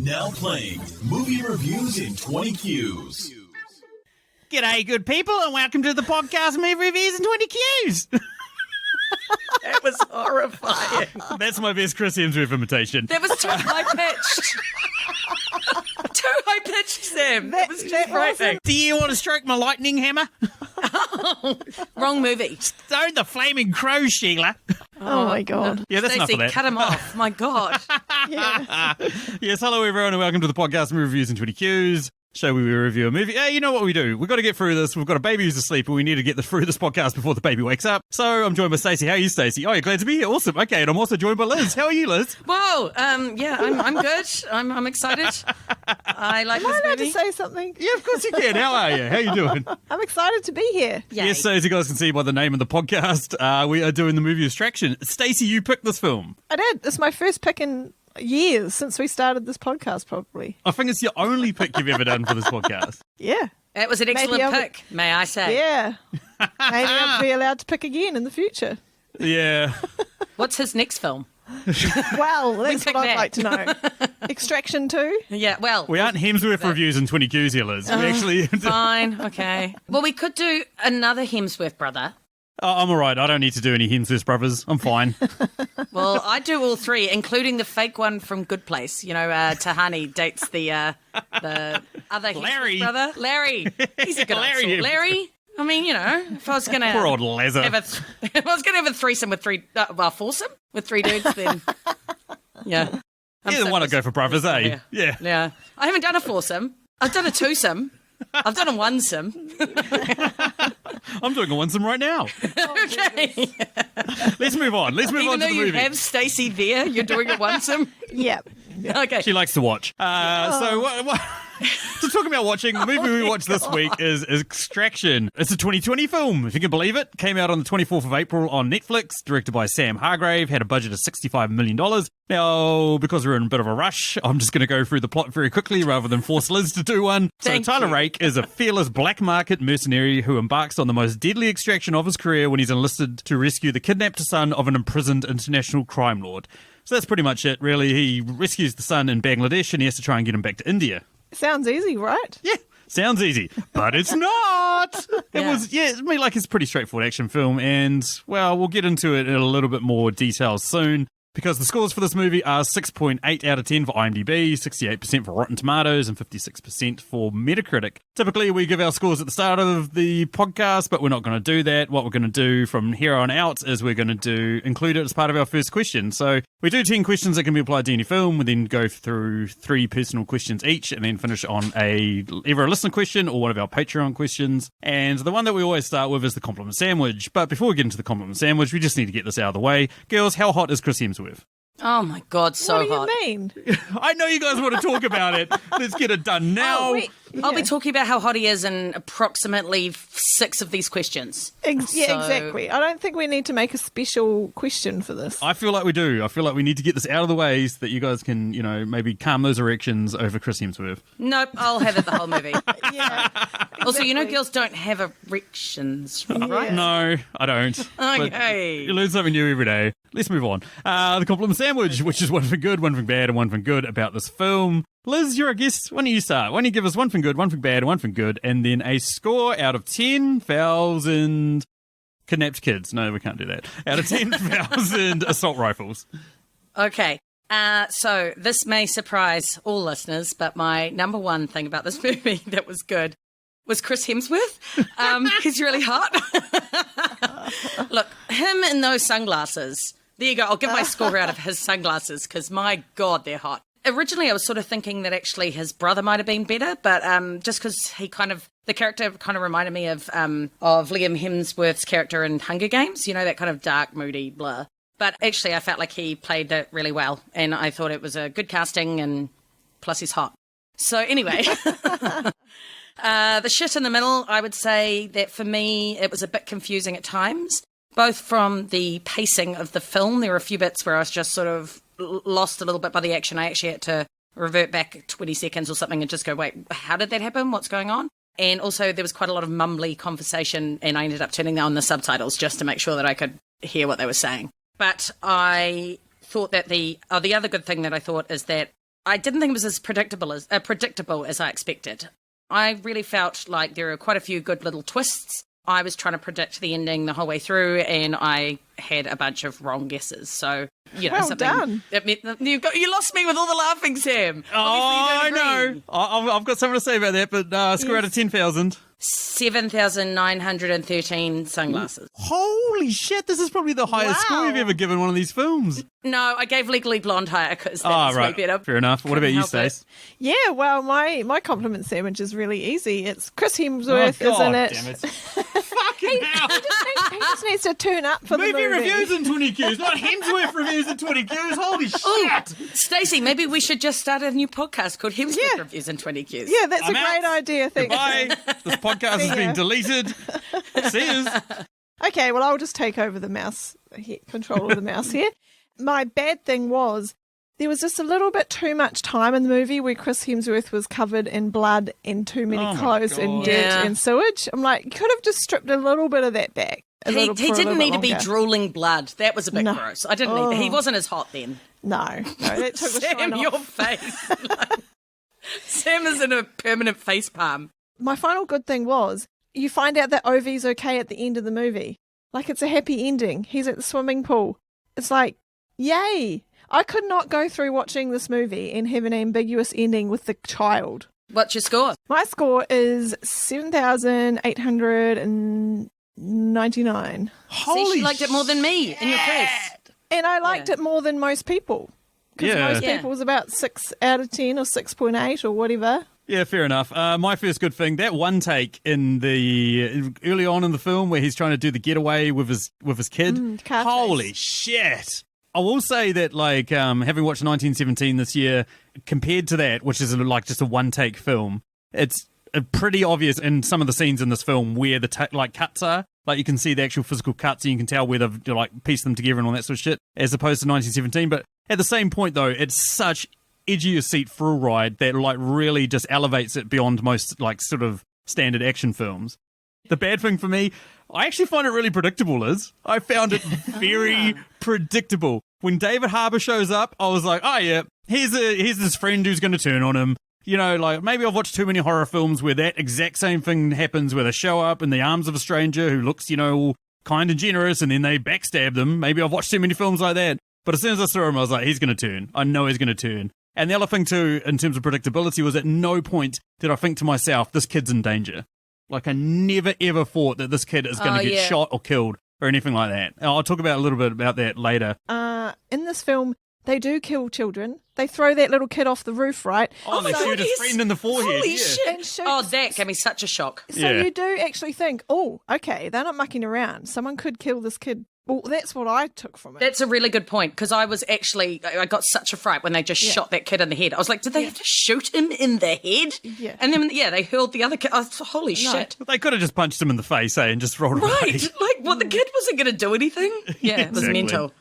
Now playing movie reviews in 20 Qs. G'day, good people, and welcome to the podcast Movie Reviews in 20 Qs. That was horrifying. That's my best Chris Hemsworth imitation. That was too high-pitched. Too high-pitched, Sam. That was too frightening. Do you want to stroke my lightning hammer? Wrong movie. Stone the flaming crow, Sheila. Oh my God. Yeah, that's enough Stacey, of that. cut him off. My God. Yeah. Yes, hello everyone, and welcome to the podcast Movie Reviews in 20 Qs. Show where we review a movie. Hey, you know what we do? We've got to get through this. We've got a baby who's asleep, and we need to get through this podcast before the baby wakes up. So I'm joined by Stacey. How are you, Stacey? Oh, you're glad to be here? Awesome. Okay, and I'm also joined by Liz. How are you, Liz? Whoa. Yeah, I'm good. I'm excited. I like Am I this allowed movie. to say something? Yeah, of course you can. How are you? How you doing? I'm excited to be here. Yay. Yes, so as you guys can see by the name of the podcast, we are doing the movie Distraction. Stacey, you picked this film. I did. It's my first pick in years since we started this podcast, probably. I think it's your only pick you've ever done for this podcast. Yeah. That was an Maybe excellent I'll be- pick, may I say. Yeah. Maybe I'll be allowed to pick again in the future. Yeah. What's his next film? Well, that's pick what I'd that. like to know. Extraction 2? Yeah, well, We aren't Hemsworth reviews in 20 Qs here, Liz. We actually... fine, okay. Well, we could do another Hemsworth brother. Oh, I'm all right. I don't need to do any Hemsworth brothers. I'm fine. Well, I do all three, including the fake one from Good Place. You know, Tahani dates the other Larry. Hemsworth brother. Larry. He's a good Larry. old sort. Larry. I mean, you know, if I was going to Poor old Lazar. if I was going to have a threesome with foursome with three dudes, then yeah. You're the one to go for brothers, eh? Yeah. Yeah. I haven't done a foursome. I've done a twosome. I've done a onesome. I'm doing a one-some right now. Okay. Let's move on. Let's move Even on though to the you movie. have Stacey there, you're doing a onesome. Yep. Okay. She likes to watch. So talking about watching, the movie we watched this week is Extraction. It's a 2020 film, if you can believe it. Came out on the 24th of April on Netflix, directed by Sam Hargrave, had a budget of $65 million. Now, because we're in a bit of a rush, I'm just going to go through the plot very quickly rather than force Liz to do one. Thank so Tyler you. Rake is a fearless black market mercenary who embarks on the most deadly extraction of his career when he's enlisted to rescue the kidnapped son of an imprisoned international crime lord. So that's pretty much it, really. He rescues the son in Bangladesh and he has to try and get him back to India. Sounds easy, right? Yeah, sounds easy, but it's not. Yeah. I mean, like, it's a pretty straightforward action film, and, well, we'll get into it in a little bit more detail soon, because the scores for this movie are 6.8 out of 10 for IMDb, 68% for Rotten Tomatoes, and 56% for Metacritic. Typically, we give our scores at the start of the podcast, but we're not going to do that. What we're going to do from here on out is we're going to include it as part of our first question. So we do 10 questions that can be applied to any film. We then go through 3 personal questions each, and then finish on either a listener question or one of our Patreon questions. And the one that we always start with is the compliment sandwich. But before we get into the compliment sandwich, we just need to get this out of the way. Girls, how hot is Chris Hemsworth? Oh my God, so what do hot. you mean? I know you guys want to talk about it. Let's get it done now. Oh, wait. I'll be Yeah. talking about how hot he is in approximately 6 of these questions. Yeah, So- exactly. I don't think we need to make a special question for this. I feel like we do. I feel like we need to get this out of the way so that you guys can, maybe calm those erections over Chris Hemsworth. Nope, I'll have it the whole movie. Yeah. Also, you know Exactly. girls don't have erections, right? Yeah. No, I don't. Okay. But you learn something new every day. Let's move on. The compliment sandwich, which is one thing good, one thing bad, and one thing good about this film. Liz, you're a guest. Why don't you start? Why don't you give us one thing good, one thing bad, and one thing good, and then a score out of 10,000 kidnapped kids. No, we can't do that. Out of 10,000 assault rifles. Okay. So this may surprise all listeners, but my number one thing about this movie that was good was Chris Hemsworth. He's really hot. Look, him in those sunglasses. There you go. I'll give my score out of his sunglasses because, my God, they're hot. Originally, I was sort of thinking that actually his brother might have been better, but just because the character kind of reminded me of Liam Hemsworth's character in Hunger Games, you know, that kind of dark, moody, blah. But actually, I felt like he played it really well, and I thought it was a good casting, and plus he's hot. So anyway, the shit in the middle, I would say that for me, it was a bit confusing at times, both from the pacing of the film. There were a few bits where I was just sort of lost a little bit by the action. I actually had to revert back 20 seconds or something and just go, wait, how did that happen? What's going on? And also there was quite a lot of mumbly conversation, and I ended up turning on the subtitles just to make sure that I could hear what they were saying. But I thought that the other good thing that I thought is that I didn't think it was as predictable as I expected. I really felt like there were quite a few good little twists. I was trying to predict the ending the whole way through, and I had a bunch of wrong guesses. So, Well done. You lost me with all the laughing, Sam. Oh, I know. I've got something to say about that, but score out of 10,000. 7,913 sunglasses. Holy shit, this is probably the highest score you've ever given one of these films. No, I gave Legally Blonde higher because that's way better. Fair enough. What about you, Stace? Yeah, well, my compliment sandwich is really easy. It's Chris Hemsworth is in it. Damn it. Fucking hell. He just needs to turn up for the movie. Reviews in 20 Qs, not Hemsworth reviews in 20 Qs. Holy shit. Stacey, maybe we should just start a new podcast called Hemsworth Reviews in 20 Qs. Yeah, that's a great idea. Thank you. Bye. This podcast has been deleted. See yous. Okay, well, I'll just take over the control of the mouse here. My bad thing was there was just a little bit too much time in the movie where Chris Hemsworth was covered in blood and too many clothes and dirt and sewage. I'm like, you could have just stripped a little bit of that back. He didn't need to be drooling blood. That was a bit gross. I didn't need that. He wasn't as hot then. No, that took the Sam, shine off. your face. Sam is in a permanent face palm. My final good thing was you find out that Ovi's okay at the end of the movie. Like, it's a happy ending. He's at the swimming pool. It's like, yay. I could not go through watching this movie and have an ambiguous ending with the child. What's your score? My score is 7,899. See, she liked it more than me in your face. And I liked it more than most people. Because most people was about 6 out of 10 or 6.8 or whatever. Yeah, fair enough. My first good thing, that one take in the early on in the film where he's trying to do the getaway with his kid. Holy shit. I will say that, like, having watched 1917 this year, compared to that, which is like just a one-take film, it's pretty obvious in some of the scenes in this film where the cuts are. Like, you can see the actual physical cuts and you can tell where they've like pieced them together and all that sort of shit, as opposed to 1917. But at the same point, though, it's such edgier seat for a ride that like really just elevates it beyond most like sort of standard action films. The bad thing for me, I actually find it really predictable, Liz. I found it very predictable. When David Harbour shows up, I was like, oh yeah, here's this friend who's going to turn on him. You know, like, maybe I've watched too many horror films where that exact same thing happens, where they show up in the arms of a stranger who looks, you know, all kind and generous, and then they backstab them. Maybe I've watched too many films like that. But as soon as I saw him, I was like, he's going to turn. I know he's going to turn. And the other thing, too, in terms of predictability, was at no point did I think to myself, this kid's in danger. Like, I never, ever thought that this kid is going to get shot or killed or anything like that. I'll talk about a little bit about that later. In this film, they do kill children. They throw that little kid off the roof, right? Oh, they shoot his friend in the forehead. Holy shit. Oh, that gave me such a shock. So you do actually think, oh, okay, they're not mucking around. Someone could kill this kid. Well, that's what I took from it. That's a really good point, because I got such a fright when they just shot that kid in the head. I was like, did they have to shoot him in the head? Yeah. And then, they hurled the other kid. Holy shit. They could have just punched him in the face, and just rolled away. Right. Like, what, the kid wasn't going to do anything? Yeah, it was mental.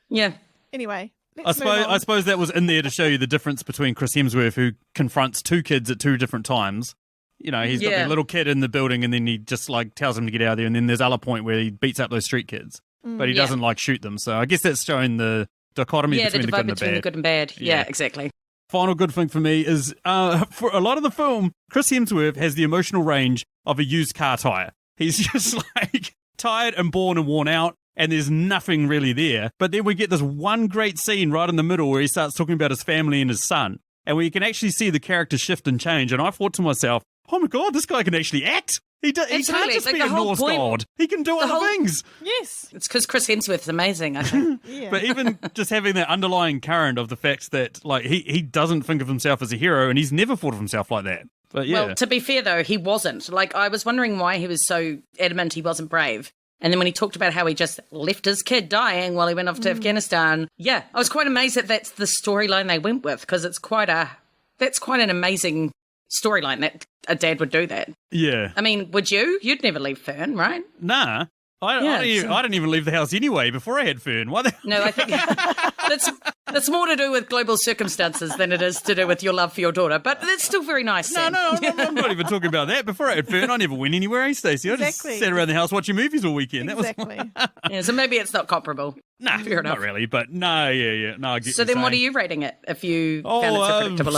Yeah. Anyway. I suppose that was in there to show you the difference between Chris Hemsworth, who confronts two kids at two different times. You know, he's got that little kid in the building, and then he just like tells him to get out of there. And then there's other point where he beats up those street kids, but he doesn't like shoot them. So I guess that's showing the dichotomy between the good and the bad. Yeah, exactly. Final good thing for me is for a lot of the film, Chris Hemsworth has the emotional range of a used car tire. He's just like tired and worn and worn out. And there's nothing really there. But then we get this one great scene right in the middle where he starts talking about his family and his son. And where you can actually see the character shift and change. And I thought to myself, oh my God, this guy can actually act. He can't just be a Norse god. He can do other things. Yes. It's because Chris Hemsworth's amazing, I think. But even just having that underlying current of the fact that like he doesn't think of himself as a hero, and he's never thought of himself like that. But yeah. Well, to be fair, though, he wasn't. Like, I was wondering why he was so adamant he wasn't brave. And then when he talked about how he just left his kid dying while he went off to Afghanistan, I was quite amazed that that's the storyline they went with, because that's quite an amazing storyline that a dad would do that. Yeah. I mean, would you? You'd never leave Fern, right? Nah. I didn't even leave the house anyway before I had Fern. Why the... No, I think that's more to do with global circumstances than it is to do with your love for your daughter. But it's still very nice. No, Sam. I'm not even talking about that. Before I had Fern, I never went anywhere, Stacey? I just sat around the house watching movies all weekend. Exactly. Yeah, so maybe it's not comparable. Nah, Fair enough. not really. But no, yeah. No, I get So you then what are saying. you rating it if you found it so predictable?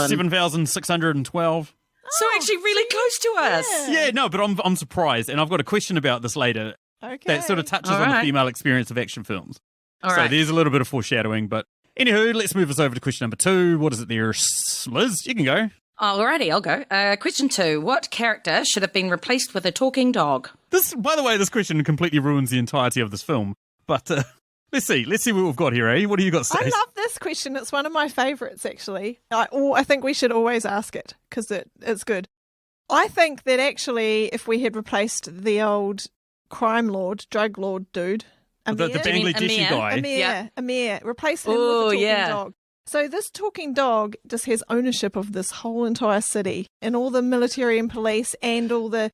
7,612. So actually really close to us. Yeah, no, but I'm surprised. And I've got a question about this later Okay. that sort of touches All on the right. female experience of action films. All so right. there's a little bit of foreshadowing. But anywho, let's move us over to question number 2. What is it there, Liz? You can go. Alrighty, I'll go. Question 2. What character should have been replaced with a talking dog? This, by the way, this question completely ruins the entirety of this film. But let's see what we've got here, eh? What do you got, I Stacey? love this question. It's one of my favourites, actually. I think we should always ask it because it's good. I think that actually, if we had replaced the old crime lord, drug lord dude, The Bangladeshi guy. Amir, replace him Oh, with a talking yeah. dog. So this talking dog just has ownership of this whole entire city and all the military and police and all the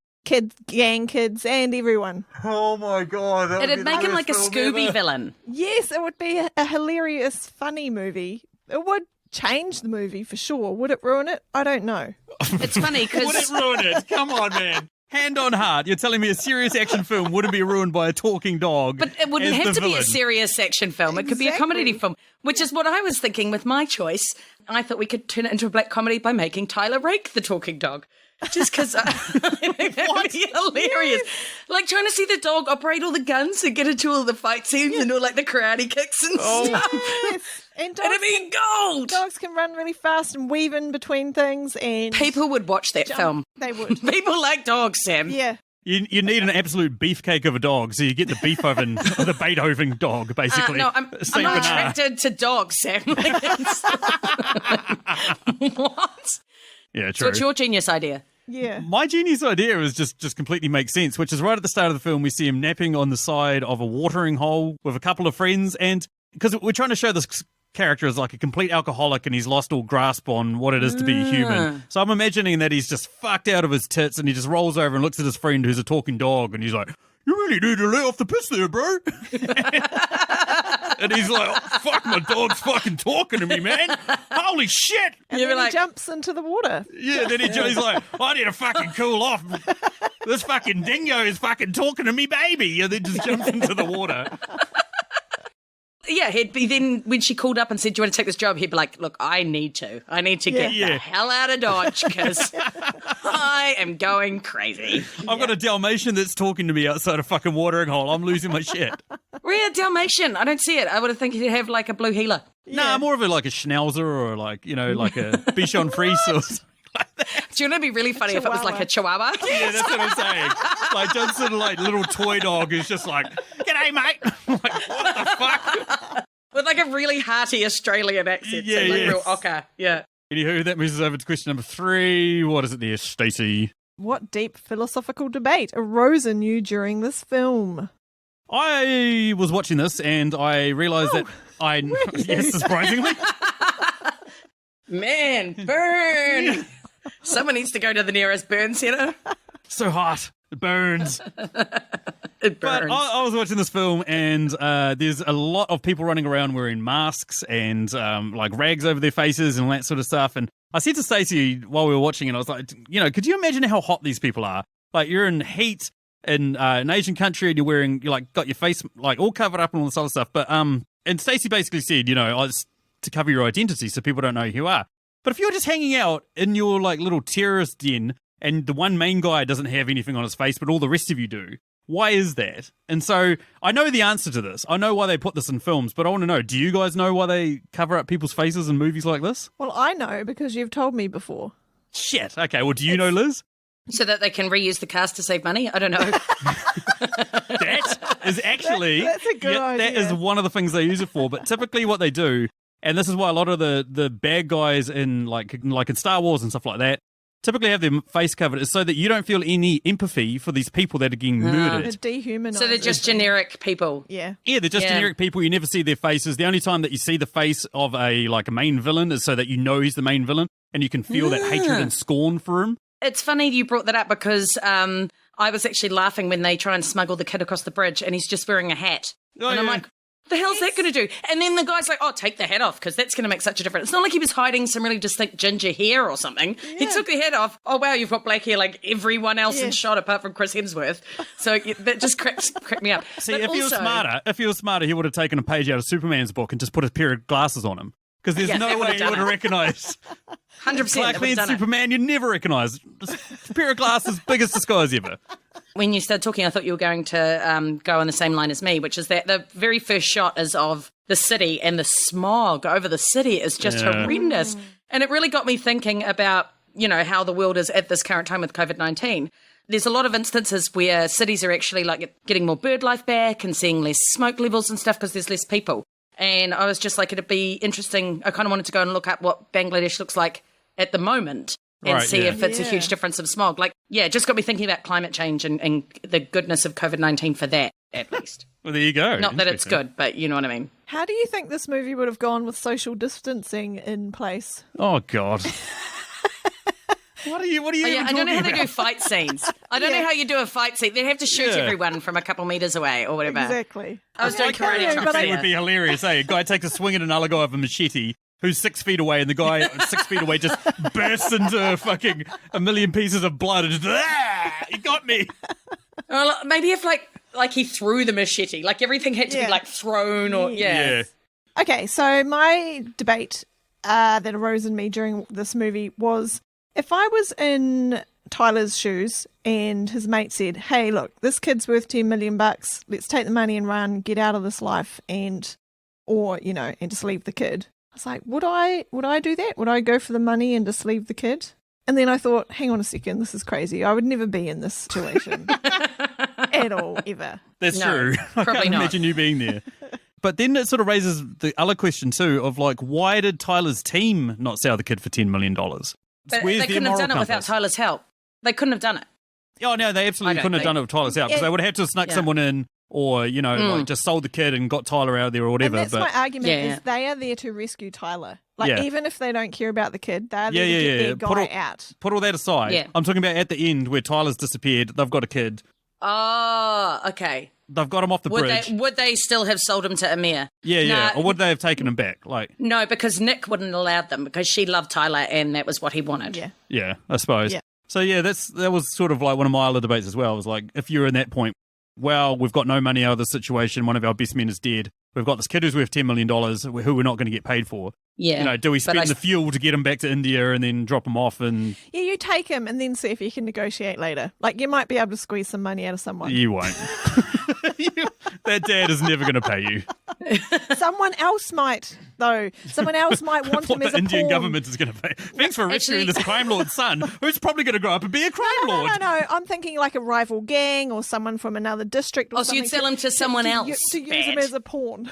gang kids and everyone. Oh my God. It'd make him like a Scooby villain. Yes, it would be a hilarious, funny movie. It would change the movie for sure. Would it ruin it? I don't know. It's funny Would it because ruin it? Come on, man. Hand on heart. You're telling me a serious action film wouldn't be ruined by a talking dog. but it wouldn't as have the to be villain. a serious action film. It could be a comedy Exactly. film, which is what I was thinking with my choice. I thought we could turn it into a black comedy by making Tyler Rake the talking dog. Just because I think that would be hilarious. Like trying to see the dog operate all the guns and get into all the fight scenes and all like the karate kicks and stuff. Yes. And dogs, It'd be gold. dogs can run really fast and weave in between things and People would watch that film. They would. People like dogs, Sam. Yeah. You need an absolute beefcake of a dog, so you get the Beethoven, the Beethoven dog, basically. No, I'm Saint not Bernard. attracted to dogs, Sam. Like, what? Yeah, So true. it's your genius idea. Yeah. My genius idea is just completely makes sense, which is right at the start of the film, we see him napping on the side of a watering hole with a couple of friends, and because we're trying to show this character as like a complete alcoholic and he's lost all grasp on what it is to be human. So I'm imagining that he's just fucked out of his tits and he just rolls over and looks at his friend who's a talking dog and he's like, "You really need to lay off the piss there, bro." And he's like, "Oh, fuck, my dog's fucking talking to me, man. Holy shit." And You'd be then like- he jumps into the water. Yeah, then he's like, "I need to fucking cool off. This fucking dingo is fucking talking to me, baby." And then just jumps into the water. Yeah, he'd be then when she called up and said, "Do you want to take this job?" He'd be like, "Look, I need to get Yeah. the hell out of Dodge because I am going crazy." I've got a Dalmatian that's talking to me outside a fucking watering hole. I'm losing my shit. Rare Dalmatian. I don't see it. I would have think he'd have like a blue healer. Nah, more of a like a Schnauzer or like, like a Bichon Frise or something like that. Do you know it'd be really funny if it was like a Chihuahua? Yeah, that's what I'm saying. Like some sort of like little toy dog is just like, "G'day, mate." Like, what the fuck? With like a really hearty Australian accent. Yeah, so like yes. real ochre. Yeah. Anywho, that moves us over to question number 3. What is it there, Stacey? What deep philosophical debate arose in you during this film? I was watching this and I realised that yes, surprisingly. Man, burn. Someone needs to go to the nearest burn centre. So hot. It burns. It But burns. I was watching this film, and there's a lot of people running around wearing masks and like rags over their faces and all that sort of stuff. And I said to Stacey while we were watching it, I was like, could you imagine how hot these people are? Like, you're in heat in an Asian country, and you're like got your face like all covered up and all this other stuff. But and Stacey basically said, it's to cover your identity so people don't know who you are. But if you're just hanging out in your like little terrorist den, and the one main guy doesn't have anything on his face, but all the rest of you do, why is that? And so I know the answer to this. I know why they put this in films, but I want to know, do you guys know why they cover up people's faces in movies like this? Well, I know because you've told me before. Shit. Okay, well, do you know, Liz? So that they can reuse the cast to save money? I don't know. That is actually... That's a good That idea. is one of the things they use it for, but typically what they do, and this is why a lot of the bad guys in like in Star Wars and stuff like that, typically have their face covered, is so that you don't feel any empathy for these people that are getting murdered. It dehumanizes. So they're just generic people. Yeah. Yeah, they're just Yeah. generic people. You never see their faces. The only time that you see the face of a main villain is so that you know he's the main villain and you can feel that hatred and scorn for him. It's funny you brought that up because I was actually laughing when they try and smuggle the kid across the bridge and he's just wearing a hat. Oh, and I'm yeah. like, the hell's that going to do? And then the guy's like, oh, take the hat off because that's going to make such a difference. It's not like he was hiding some really distinct ginger hair or something. He took the hat off. Oh, wow, you've got black hair like everyone else in shot apart from Chris Hemsworth. So that just cracked me up. See, But if he was smarter, he would have taken a page out of Superman's book and just put a pair of glasses on him. Because there's no way you would have recognised 100%. Clark Kent Superman. You'd never recognise. Just a pair of glasses, biggest disguise ever. When you started talking, I thought you were going to go on the same line as me, which is that the very first shot is of the city and the smog over the city is just horrendous. And it really got me thinking about, how the world is at this current time with COVID-19. There's a lot of instances where cities are actually like getting more bird life back and seeing less smoke levels and stuff because there's less people. And I was just like, it'd be interesting. I kind of wanted to go and look up what Bangladesh looks like at the moment and see if it's a huge difference of smog. Like, it just got me thinking about climate change and the goodness of COVID-19 for that, at least. Well, there you go. Not that it's good, but you know what I mean. How do you think this movie would have gone with social distancing in place? Oh, God. What are you even I don't know how talking they do fight scenes. I don't know how you do a fight scene. They'd have to shoot everyone from a couple metres away or whatever. Exactly. I was doing karate That tricks would be hilarious, eh? A guy takes a swing at another guy with a machete who's 6 feet away, and the guy 6 feet away just bursts into fucking a million pieces of blood and just, he got me. Well, maybe if like he threw the machete, like everything had to be like thrown or Okay, so my debate that arose in me during this movie was, if I was in Tyler's shoes and his mate said, hey, look, this kid's worth $10 million, let's take the money and run, get out of this life and just leave the kid. I was like, would I do that? Would I go for the money and just leave the kid? And then I thought, hang on a second, this is crazy. I would never be in this situation at all, ever. That's true. I can't imagine you being there. But then it sort of raises the other question too of like, why did Tyler's team not sell the kid for $10 million? But they couldn't have done it without Tyler's help. They couldn't have done it. Oh, no, they absolutely couldn't have done it with Tyler's help because they would have had to have snuck someone in or, like just sold the kid and got Tyler out of there or whatever. And that's my argument is they are there to rescue Tyler. Like, even if they don't care about the kid, they're there to get their guy out. Put all that aside. Yeah. I'm talking about at the end where Tyler's disappeared. They've got a kid. Oh, okay. They've got him off the bridge. Would they still have sold him to Amir? Yeah. Or would they have taken him back? No, because Nick wouldn't have allowed them because she loved Tyler and that was what he wanted. Yeah, I suppose. Yeah. So, that was sort of like one of my other debates as well. It was like, if you're in that point, well, we've got no money out of this situation. One of our best men is dead. We've got this kid who's worth $10 million who we're not going to get paid for. Yeah. Do we spend the fuel to get him back to India and then drop him off? And yeah, you take him and then see if you can negotiate later. Like, you might be able to squeeze some money out of someone. You won't. That dad is never going to pay you. Someone else might, though. Someone else might want him as a pawn. The Indian government is going to pay. Thanks for rescuing this crime lord's son, who's probably going to grow up and be a crime lord. No. I'm thinking like a rival gang or someone from another district. Or so you'd sell him to someone else. To use him as a pawn.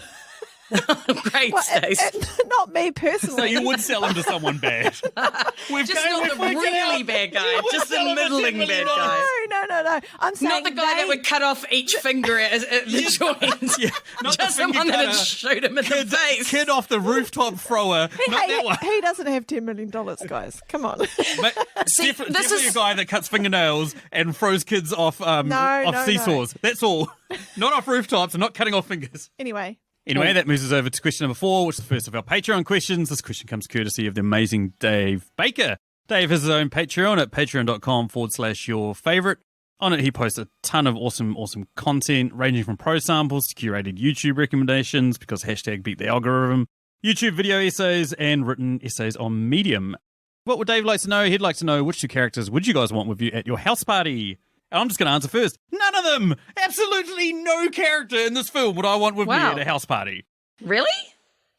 Great, Stace. Not me personally. So you would sell him to someone bad. Just not the really bad guy, just the middling bad guy. No. I'm saying not the guy that would cut off each finger at the joint. Yeah, not just the one that would shoot him in the face. Kid off the rooftop thrower. Not that one. He doesn't have $10 million, guys. Come on. Definitely a guy that cuts fingernails and throws kids off seesaws. No. That's all. Not off rooftops and not cutting off fingers. Anyway, that moves us over to question number 4, which is the first of our Patreon questions. This question comes courtesy of the amazing Dave Baker. Dave has his own Patreon at patreon.com/yourfavorite. On it, he posts a ton of awesome content, ranging from pro samples to curated YouTube recommendations, because #beat the algorithm, YouTube video essays, and written essays on Medium. What would Dave like to know? He'd like to know, which 2 characters would you guys want with you at your house party? And I'm just going to answer first. None of them! Absolutely no character in this film would I want with me at a house party. Really?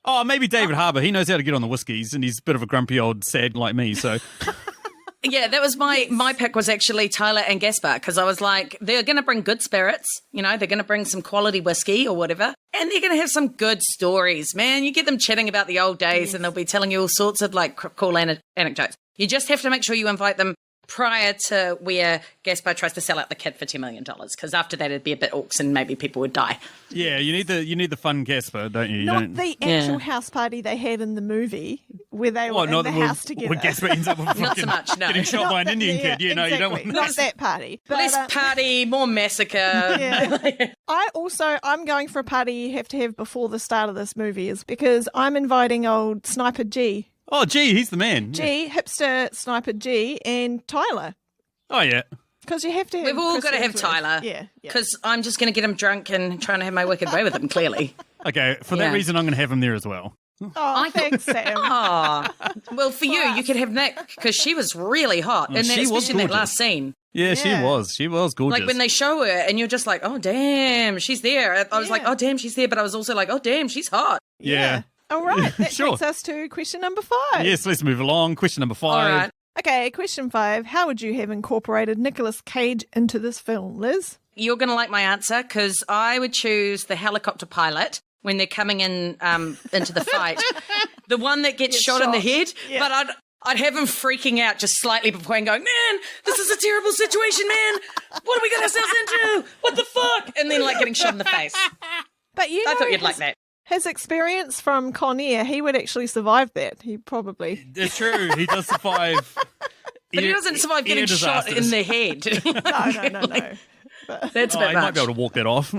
Oh, maybe David Harbour. He knows how to get on the whiskies, and he's a bit of a grumpy old sad like me, so... Yeah, that was my pick was actually Tyler and Gaspar, because I was like, they're going to bring good spirits, they're going to bring some quality whiskey or whatever, and they're going to have some good stories, man. You get them chatting about the old days and they'll be telling you all sorts of cool anecdotes. You just have to make sure you invite them prior to where Gaspar tries to sell out the kid for $10 million, because after that it'd be a bit orcs and maybe people would die. Yeah, you need the fun Gaspar, don't you? Not the actual house party they had in the movie where they were in the house together. Where Gaspar ends up with Not so much, no. getting shot by an Indian kid. You know, exactly. you don't want Not that party. But, Less party, more massacre. Yeah. I'm going for a party you have to have before the start of this movie is because I'm inviting old Sniper G. Oh, G, he's the man. G, hipster Sniper G, and Tyler. Oh, yeah. Because you have to have We've all Chris got to have Hemsworth. Tyler. Yeah. Because I'm just going to get him drunk and trying to have my wicked way with him, clearly. Okay, for that reason, I'm going to have him there as well. Oh, thanks, Sam. Oh, well, for you could have Nick, because she was really hot, and she was especially in that gorgeous. last scene. Yeah, Yeah. she was gorgeous. Like when they show her, and you're just like, oh, damn, she's there. I was like, oh, damn, she's there, but I was also like, oh, damn, she's hot. Yeah. All right. That Sure. takes us to question number 5. Yes, let's move along. Question number 5. All right. Okay, question 5. How would you have incorporated Nicolas Cage into this film, Liz? You're going to like my answer, because I would choose the helicopter pilot when they're coming in into the fight. The one that gets shot in the head, but I'd have him freaking out just slightly before and going, man, this is a terrible situation, man. What have we got ourselves into? What the fuck? And then like getting shot in the face. But I thought you'd like that. His experience from Con Air, he would actually survive that. He probably. It's true. He does survive. But he doesn't survive getting shot in the head. No. That's a bit He might much. be able to walk that off.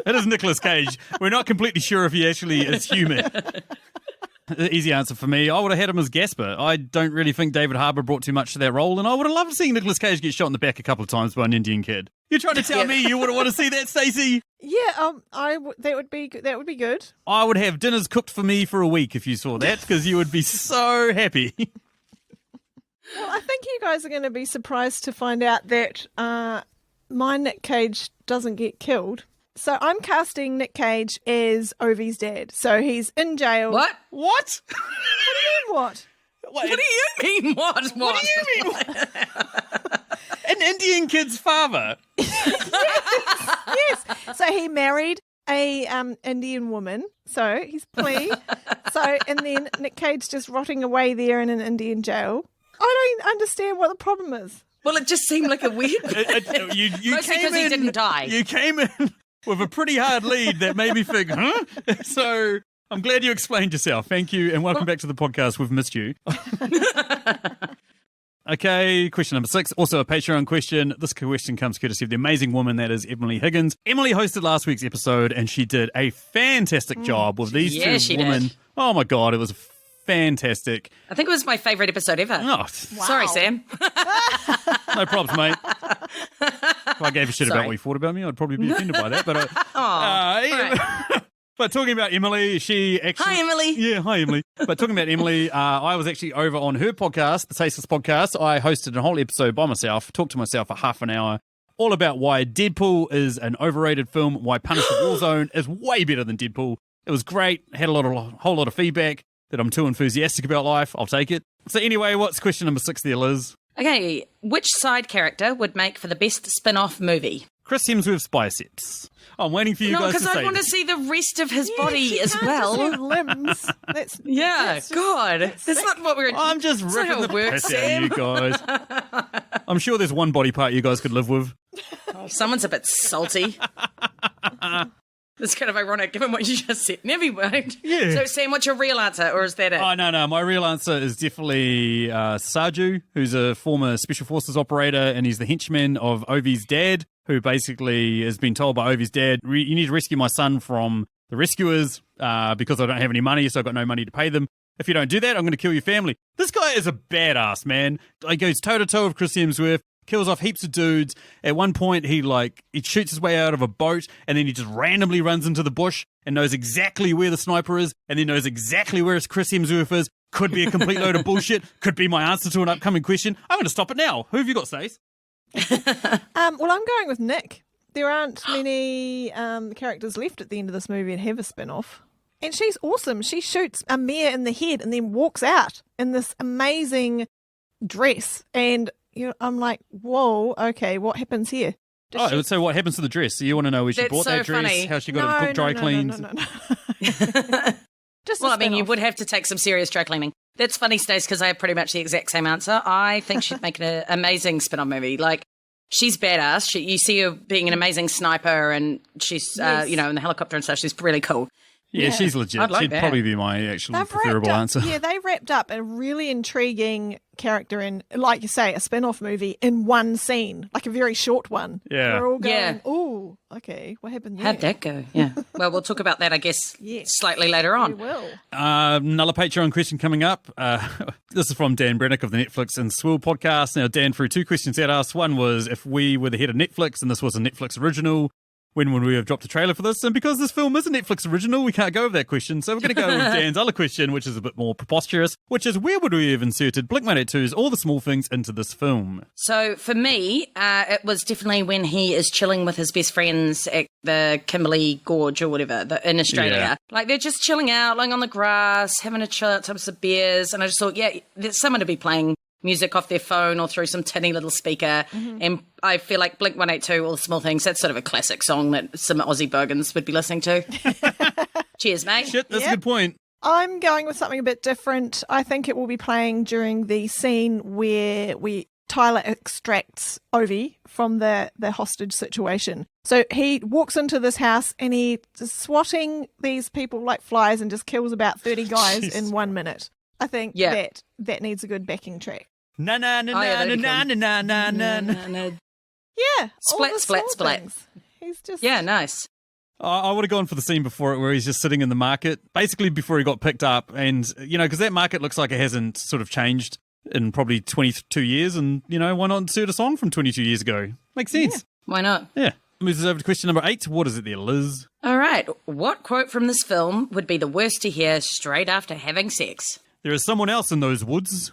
It is Nicolas Cage. We're not completely sure if he actually is human. The easy answer for me, I would have had him as Gaspar. I don't really think David Harbour brought too much to that role, and I would have loved seeing Nicolas Cage get shot in the back a couple of times by an Indian kid. You're trying to tell me you wouldn't want to see that, Stacey? Yeah, that would be good. I would have dinners cooked for me for a week if you saw that, because you would be so happy. Well, I think you guys are going to be surprised to find out that my Nick Cage doesn't get killed. So I'm casting Nick Cage as Ovi's dad. So he's in jail. What? What? What do you mean, what? What do you mean, what? What do you mean? An Indian kid's father? Yes. So he married a Indian woman. So he's plea. And then Nick Cage just rotting away there in an Indian jail. I don't understand what the problem is. Well, it just seemed like a weird... You Mostly came because he in- didn't die. You came in with a pretty hard lead that made me think, huh? So I'm glad you explained yourself. Thank you, and welcome back to the podcast. We've missed you. Okay, question number 6, also a Patreon question. This question comes courtesy of the amazing woman that is Emily Higgins. Emily hosted last week's episode, and she did a fantastic job with these Yeah, she two women. did. Oh my God, it was fantastic. I think it was my favourite episode ever. Oh, Sorry, Sam. no problems, mate. If I gave a shit about Sorry. what you thought about me, I'd probably be offended by that. But right. But talking about Emily, she actually... Hi, Emily. Yeah, hi, Emily. But talking about Emily, I was actually over on her podcast, the Tasteless Podcast. I hosted a whole episode by myself, talked to myself for half an hour, all about why Deadpool is an overrated film, why Punisher Warzone is way better than Deadpool. It was great. Had a whole lot of feedback that I'm too enthusiastic about life. I'll take it. So anyway, what's question number 6 there, Liz? Okay, which side character would make for the best spin-off movie? Chris Hemsworth's biceps. I'm waiting for you No, guys to because say I want to this. see the rest of his Yes, body you as can't well. just have limbs. Yeah, God. That's not what we're... I'm just That's not ripping how the it works, piss out of you guys. I'm sure there's one body part you guys could live with. Someone's a bit salty. It's kind of ironic given what you just said. Never mind. Yeah. So, Sam, what's your real answer, or is that it? Oh, no. My real answer is definitely Saju, who's a former Special Forces operator, and he's the henchman of Ovi's dad, who basically has been told by Ovi's dad, you need to rescue my son from the rescuers because I don't have any money, so I've got no money to pay them. If you don't do that, I'm going to kill your family. This guy is a badass, man. He goes toe-to-toe with Chris Hemsworth, kills off heaps of dudes. At one point, he shoots his way out of a boat, and then he just randomly runs into the bush and knows exactly where the sniper is, and then knows exactly where Chris Hemsworth is. Could be a complete load of bullshit. Could be my answer to an upcoming question. I'm going to stop it now. Who have you got, Stace? Well, I'm going with Nick. There aren't many characters left at the end of this movie and have a spin-off. And she's awesome. She shoots a mare in the head and then walks out in this amazing dress. And I'm like, whoa, okay, what happens here? So what happens to the dress? So you want to know where she That's bought so that dress, funny. how she got it dry cleaned? No. Just Well, a I mean, you spin-off. would have to take some serious dry cleaning. That's funny, Stacey, because I have pretty much the exact same answer. I think she'd make an amazing spin-off movie. Like, she's badass. You see her being an amazing sniper, and she's, in the helicopter and stuff. She's really cool. Yeah, she's legit. I'd like She'd that. probably be my actual They've preferable wrapped up- answer. Yeah, they wrapped up a really intriguing character in, like you say, a spin-off movie in one scene, like a very short one. Yeah. We're all going, Yeah. oh, okay, what happened there? How'd that go? Yeah. Well, we'll talk about that, I guess, slightly later We on. will. Another Patreon question coming up. This is from Dan Brennick of the Netflix and Swill podcast. Now, Dan threw two questions at us. One was, if we were the head of Netflix and this was a Netflix original, when would we have dropped a trailer for this? And because this film is a Netflix original, we can't go with that question. So we're going to go with Dan's other question, which is a bit more preposterous, which is, where would we have inserted Blink-182's All the Small Things into this film? So for me, it was definitely when he is chilling with his best friends at the Kimberley Gorge or whatever in Australia. Yeah. Like, they're just chilling out, lying on the grass, having a chill out, some beers. And I just thought, there's someone to be playing music off their phone or through some tinny little speaker. And I feel like Blink-182, All the Small Things, that's sort of a classic song that some Aussie bogans would be listening to. Cheers, mate. Shit, that's a good point. I'm going with something a bit different. I think it will be playing during the scene where Tyler extracts Ovi from the hostage situation. So he walks into this house and he's swatting these people like flies and just kills about 30 guys in 1 minute. I think that needs a good backing track. Na na na na na na na na na. Yeah. Splat, all the splat, small splat. things. He's just... Yeah, nice. I would have gone for the scene before it where he's just sitting in the market, basically before he got picked up. And, because that market looks like it hasn't sort of changed in probably 22 years. And, why not insert a song from 22 years ago? Makes sense. Why not? Yeah. Moves us over to question number 8. What is it there, Liz? All right. What quote from this film would be the worst to hear straight after having sex? There is someone else in those woods.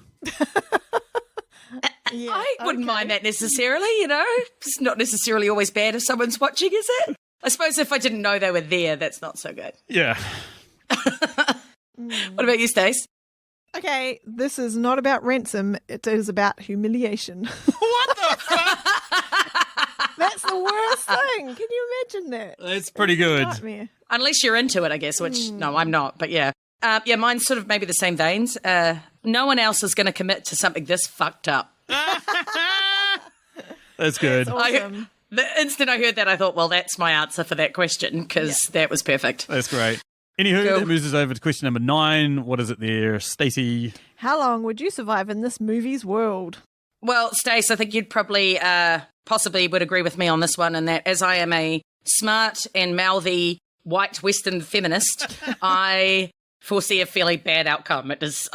Yeah, I wouldn't okay. mind that necessarily, It's not necessarily always bad if someone's watching, is it? I suppose if I didn't know they were there, that's not so good. Yeah. What about you, Stace? Okay, this is not about ransom. It is about humiliation. What the fuck? That's the worst thing. Can you imagine that? That's pretty good. Nightmare. Unless you're into it, I guess, which, no, I'm not, but yeah. Mine's sort of maybe the same veins. No one else is going to commit to something this fucked up. That's good. That's awesome. The instant I heard that, I thought, well, that's my answer for that question, because that was perfect. That's great. Anywho, Cool. that moves us over to question number 9. What is it there, Stacey? How long would you survive in this movie's world? Well, Stace, I think you'd probably possibly would agree with me on this one, in that as I am a smart and mouthy white Western feminist, I foresee a fairly bad outcome. It is,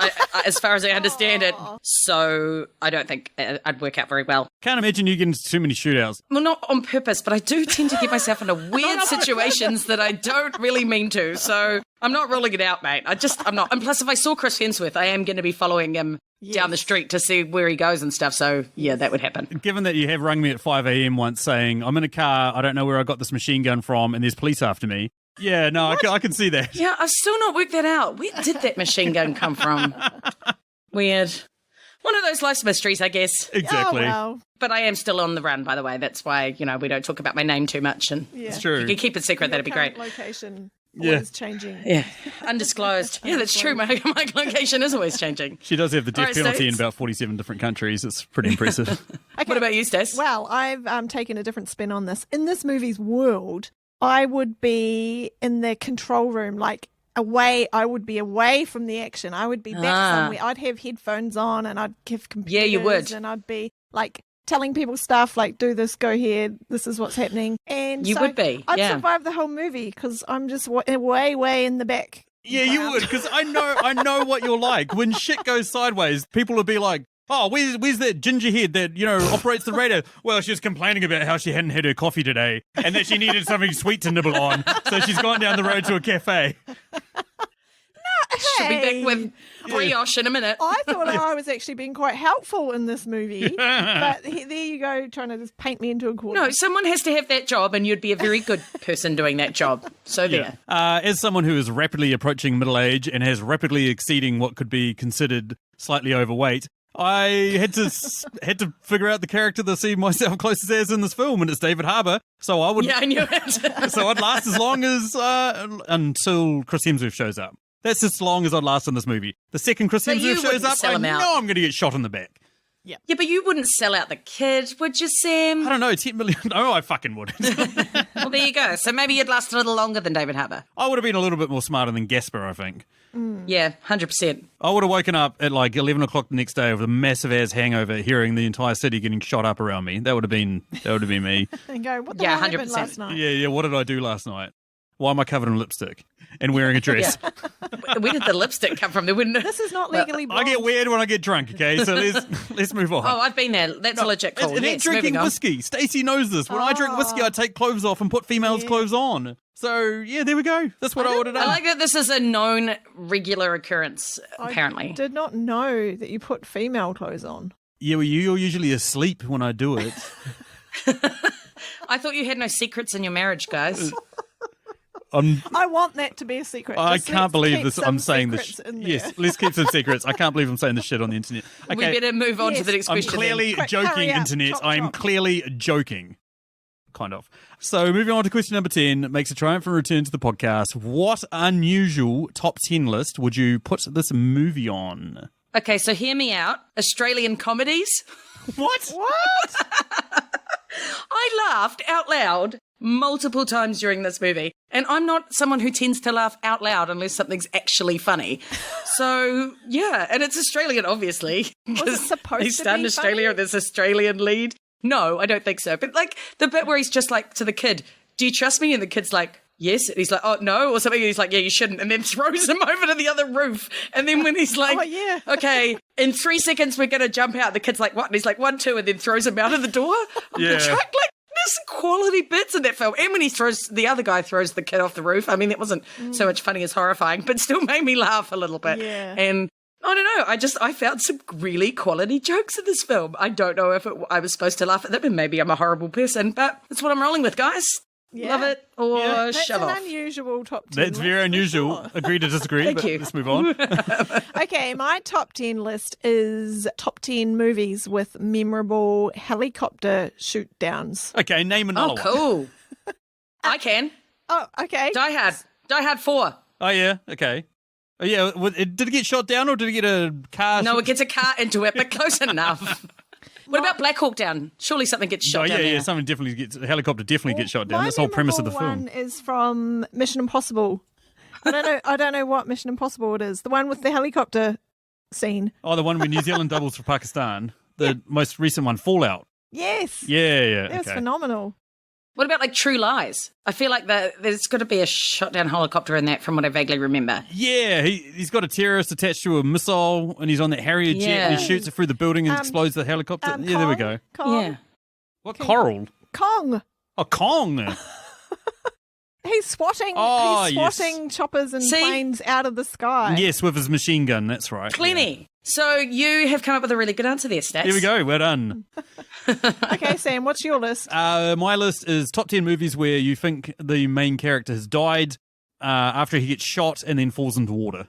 as far as I understand it, so I don't think I'd work out very well. Can't imagine you getting into too many shootouts. Well, not on purpose, but I do tend to get myself into weird situations that I don't really mean to, so I'm not ruling it out, mate. I'm not. And plus, if I saw Chris Hemsworth, I am going to be following him down the street to see where he goes and stuff, so yeah, that would happen. Given that you have rung me at 5 a.m. once saying, I'm in a car, I don't know where I got this machine gun from, and there's police after me. Yeah, no, I can see that. Yeah, I've still not worked that out. Where did that machine gun come from? Weird. One of those life's mysteries, I guess. Exactly. Oh, wow. But I am still on the run, by the way. That's why, we don't talk about my name too much. And Yeah. It's true. you can keep it secret, that'd be great. Location Yeah. always changing. Yeah, undisclosed. Yeah, that's true. My location is always changing. She does have the death All right, penalty in Stace. about 47 different countries. It's pretty impressive. Okay. What about you, Stace? Well, I've taken a different spin on this. In this movie's world, I would be in the control room, like away. I would be away from the action. I would be back somewhere. I'd have headphones on and I'd have computers. Yeah, you would. And I'd be like telling people stuff like, do this, go here, this is what's happening. And You so would be, I'd yeah. survive the whole movie because I'm just way in the back. Yeah, you would, because I know what you're like. When shit goes sideways, people will be like, oh, where's that ginger head that, operates the radio? Well, she was complaining about how she hadn't had her coffee today and that she needed something sweet to nibble on. So she's gone down the road to a cafe. She'll be back with brioche in a minute. I thought I was actually being quite helpful in this movie, but there you go, trying to just paint me into a corner. No, someone has to have that job, and you'd be a very good person doing that job. So there. As someone who is rapidly approaching middle age and has rapidly exceeding what could be considered slightly overweight, I had to figure out the character that I see myself closest as in this film, and it's David Harbour. So I would, Yeah, I knew it. so I'd last as long as until Chris Hemsworth shows up. That's as long as I'd last in this movie. The second Chris But you Hemsworth shows wouldn't up, sell I him out. know I'm going to get shot in the back. Yeah, but you wouldn't sell out the kid, would you, Sam? I don't know, 10 million. Oh, I fucking would. Well, there you go. So maybe you'd last a little longer than David Harbour. I would have been a little bit more smarter than Gasper, I think. Yeah, 100%. I would have woken up at like 11 o'clock the next day with a massive ass hangover, hearing the entire city getting shot up around me. That would have been me. And go, what the Yeah, hell happened 100%. last night? Yeah. What did I do last night? Why am I covered in lipstick and wearing a dress? Where did the lipstick come from? There wouldn't. This is not legally I blonde. get weird when I get drunk. Okay, so let's move on. Oh, I've been there. That's a legit call. And then Yes, drinking moving on. whiskey. Stacey knows this. When I drink whiskey, I take clothes off and put females' clothes on. So yeah, there we go. That's what I would have I done. like that this is a known regular occurrence, apparently. I did not know that you put female clothes on. Yeah, well, you're usually asleep when I do it. I thought you had no secrets in your marriage, guys. I want that to be a secret. I Just can't let's believe keep this. some I'm saying this. secrets in there. Yes, let's keep some secrets. I can't believe I'm saying this shit on the internet. We Okay, better move on to the next I'm question. clearly Quick, joking, hurry up. internet. Chop, I'm chop. clearly joking. Kind of. So moving on to question number 10, makes a triumphant return to the podcast. What unusual top 10 list would you put this movie on? Okay, so hear me out. Australian comedies. What? What? I laughed out loud multiple times during this movie. And I'm not someone who tends to laugh out loud unless something's actually funny. So, yeah. And it's Australian, obviously. Was it 'cause supposed they to start in be Australia funny? with this Australian lead. No, I don't think so. But like the bit where he's just like to the kid, do you trust me? And the kid's like, yes. And he's like, oh, no, or something. And he's like, yeah, you shouldn't. And then throws him over to the other roof. And then when he's like, Oh, yeah. okay, in 3 seconds, we're going to jump out. The kid's like, what? And he's like, 1, 2, and then throws him out of the door. Yeah. There's quality bits in that film. And when the other guy throws the kid off the roof. I mean, it wasn't so much funny as horrifying, but still made me laugh a little bit. Yeah. And I don't know. I found some really quality jokes in this film. I don't know if I was supposed to laugh at them, and maybe I'm a horrible person, but that's what I'm rolling with, guys. Yeah. Love it or That's shove an off. unusual top 10 That's list very for unusual. sure. Agree to disagree, Thank but you. let's move on. Okay, my top 10 list is top 10 movies with memorable helicopter shoot downs. Okay, name another Oh, one. cool. I can. Oh, okay. Die Hard 4. Oh, yeah, okay. Oh, yeah, did it get shot down or did it get a car? No, it gets a car into it, but close enough. What about Black Hawk Down? Surely something gets shot Oh, down there. something definitely gets, a helicopter definitely gets shot down. My That's the whole premise of the memorable film. one is from Mission Impossible. I don't know what Mission Impossible it is. The one with the helicopter scene. Oh, the one where New Zealand doubles for Pakistan. The most recent one, Fallout. Yes. Yeah, That was okay. phenomenal. What about like True Lies? I feel like there's got to be a shot down helicopter in that from what I vaguely remember. Yeah, he's got a terrorist attached to a missile and he's on that Harrier jet and he Yeah. shoots it through the building and explodes the helicopter. Yeah, there we go. Kong. Yeah. What, Coral? Kong. Oh, Kong. He's swatting. Oh, he's swatting choppers and See? planes out of the sky. Yes, with his machine gun, that's right. Plenty. So you have come up with a really good answer there, Stats. Here we go, well done. Okay, Sam, what's your list? My list is top 10 movies where you think the main character has died after he gets shot and then falls into water.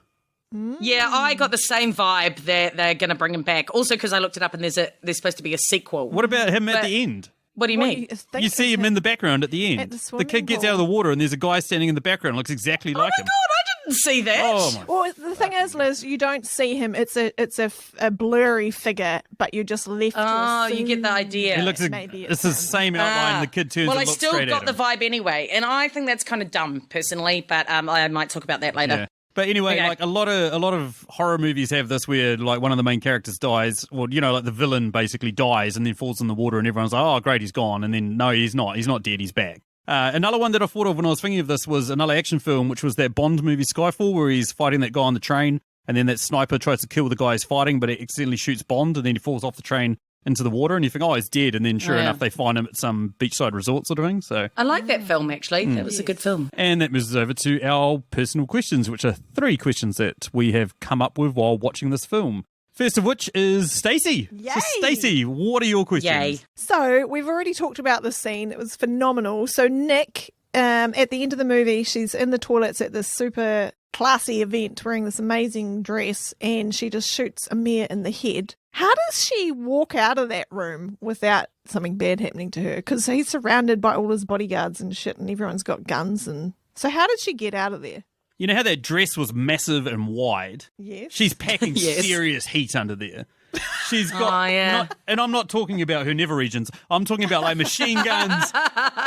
Yeah, I got the same vibe that they're going to bring him back. Also, because I looked it up and there's supposed to be a sequel. What about him at But- the end? What do you What mean? think You see is him in the background at the end. At the The swimming kid gets pool. out of the water and there's a guy standing in the background, looks exactly like Oh him. my God, I didn't see that. Oh my! Well, the thing is, Liz, you don't see him. It's a blurry figure, but you're just left. Oh, to you get the idea. It looks maybe it's the same outline. The kid turns well, and I looks still straight got at the him. vibe anyway, and I think that's kind of dumb, personally, but I might talk about that later. Yeah. But anyway, Okay. like a lot of horror movies have this where like one of the main characters dies, or like the villain basically dies and then falls in the water, and everyone's like, "Oh, great, he's gone," and then no, he's not dead, he's back. Another one that I thought of when I was thinking of this was another action film, which was that Bond movie Skyfall, where he's fighting that guy on the train, and then that sniper tries to kill the guy he's fighting, but it accidentally shoots Bond, and then he falls off the train into the water, and you think, oh, he's dead, and then sure Oh, yeah. enough, they find him at some beachside resort sort of thing. So, I like that film, actually. That was a good film. and that moves us over to our personal questions, which are 3 questions that we have come up with while watching this film. First of which is Stacey. Yay! So Stacey, what are your questions? Yay. So we've already talked about this scene. It was phenomenal. So Nick, at the end of the movie, she's in the toilets at this super classy event wearing this amazing dress, and she just shoots Amir in the head. How does she walk out of that room without something bad happening to her? Because he's surrounded by all his bodyguards and shit, and everyone's got guns. And so how did she get out of there? You know how that dress was massive and wide? Yes. She's packing Yes. serious heat under there. She's got, Oh, yeah. and I'm not talking about her nether regions. I'm talking about like machine guns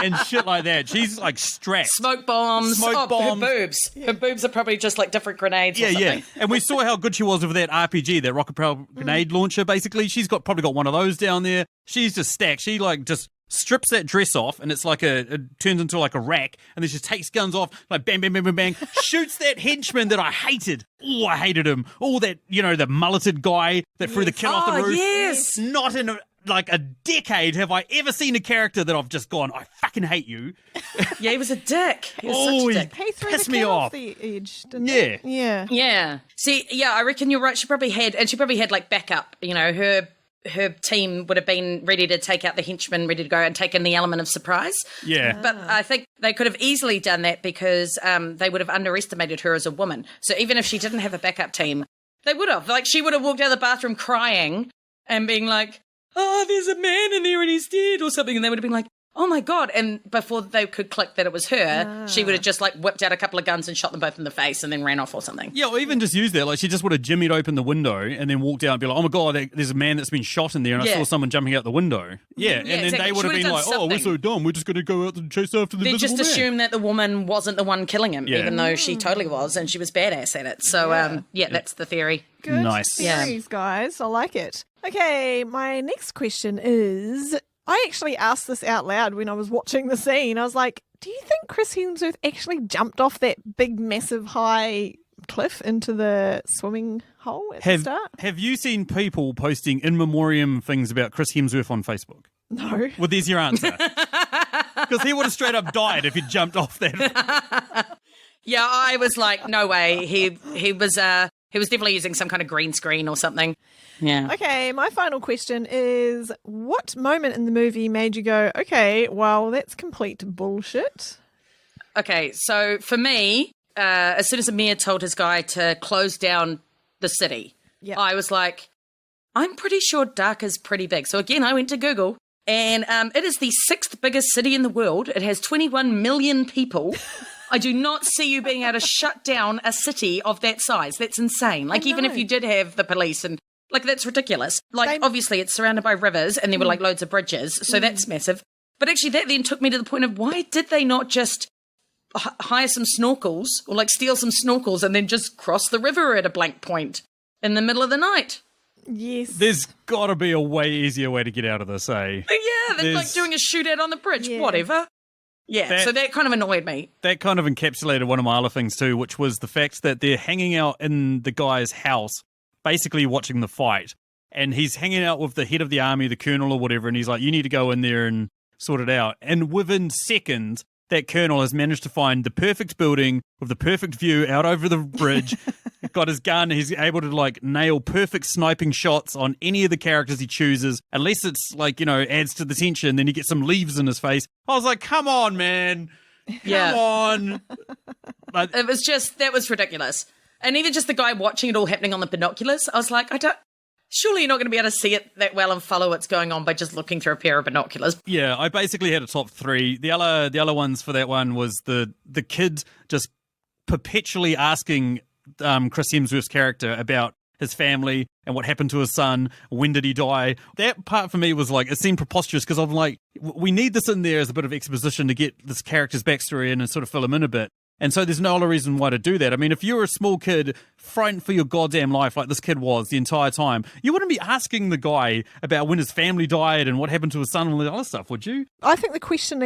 and shit like that. She's like strapped. Smoke bombs. Smoke bombs. Her boobs. Her boobs are probably just like different grenades or Yeah, something. yeah. And we saw how good she was with that RPG, that rocket propelled grenade launcher, basically. She's probably got one of those down there. She's just stacked. She like just strips that dress off, and it's like it turns into like a rack, and then she takes guns off, like bang, bang, bang, bang, bang, shoots that henchman that I hated. Oh, I hated him. Oh, that, the mulleted guy that threw the kid off the roof. Yes. Not in a decade have I ever seen a character that I've just gone, I fucking hate you. Yeah, he was a dick. He was Oh, such a dick. He threw Pissed the me kid off. off the edge, didn't Yeah. he? Yeah. Yeah. See, yeah, I reckon you're right. She probably had like backup. Her team would have been ready to take out the henchman, ready to go and take in the element of surprise. Yeah. But I think they could have easily done that because they would have underestimated her as a woman. So even if she didn't have a backup team, they would have. Like, she would have walked out of the bathroom crying and being like, oh, there's a man in there and he's dead or something. And they would have been like, oh my God. And before they could click that it was her, she would have just like whipped out a couple of guns and shot them both in the face and then ran off or something. Yeah, or even just use that. Like, she just would have jimmied open the window and then walked out and be like, oh my God, there's a man that's been shot in there, and I Yeah. saw someone jumping out the window. Yeah, and then exactly. they would She have been would've like, done oh, we're something. so dumb, we're just going to go out and chase after the They invisible just man. assumed that the woman wasn't the one killing him, Yeah. even though she totally was, and she was badass at it. So, that's the theory. Good Nice. Yeah. theories, guys. I like it. Okay, my next question is, I actually asked this out loud when I was watching the scene. I was like, do you think Chris Hemsworth actually jumped off that big, massive, high cliff into the swimming hole at the start? Have you seen people posting in memoriam things about Chris Hemsworth on Facebook? No. Well, there's your answer. Because he would have straight up died if he'd jumped off that. Yeah, I was like, no way. He was definitely using some kind of green screen or something. Yeah. Okay, my final question is, what moment in the movie made you go, okay, well, that's complete bullshit? Okay, so for me, as soon as Amir told his guy to close down the city, Yep. I was like, I'm pretty sure Dhaka's pretty big. So again, I went to Google, and it is the 6th biggest city in the world. It has 21 million people. I do not see you being able to shut down a city of that size. That's insane. Like, even if you did have the police and, like, that's ridiculous. Like, obviously, it's surrounded by rivers, and there were, like, loads of bridges, so that's massive. But actually, that then took me to the point of, why did they not just hire some snorkels or, like, steal some snorkels and then just cross the river at a blank point in the middle of the night? Yes. There's got to be a way easier way to get out of this, eh? But yeah, they're like There's- doing a shootout on the bridge, Yeah. whatever. Yeah, so that kind of annoyed me. That kind of encapsulated one of my other things too, which was the fact that they're hanging out in the guy's house, basically watching the fight. And he's hanging out with the head of the army, the colonel or whatever, and he's like, you need to go in there and sort it out. And within seconds, that colonel has managed to find the perfect building with the perfect view out over the bridge, got his gun, he's able to like nail perfect sniping shots on any of the characters he chooses, unless it's like, adds to the tension, then he gets some leaves in his face. I was like, come on, man. Yeah. Come on. But It was just, that was ridiculous. And even just the guy watching it all happening on the binoculars, I was like, surely you're not going to be able to see it that well and follow what's going on by just looking through a pair of binoculars. yeah, I basically had a top 3. The other ones for that one was the kid just perpetually asking Chris Hemsworth's character about his family and what happened to his son, when did he die. That part for me was like, it seemed preposterous because I'm like, we need this in there as a bit of exposition to get this character's backstory in and sort of fill him in a bit. And so there's no other reason why to do that. I mean, if you were a small kid, frightened for your goddamn life like this kid was the entire time, you wouldn't be asking the guy about when his family died and what happened to his son and all that other stuff, would you? I think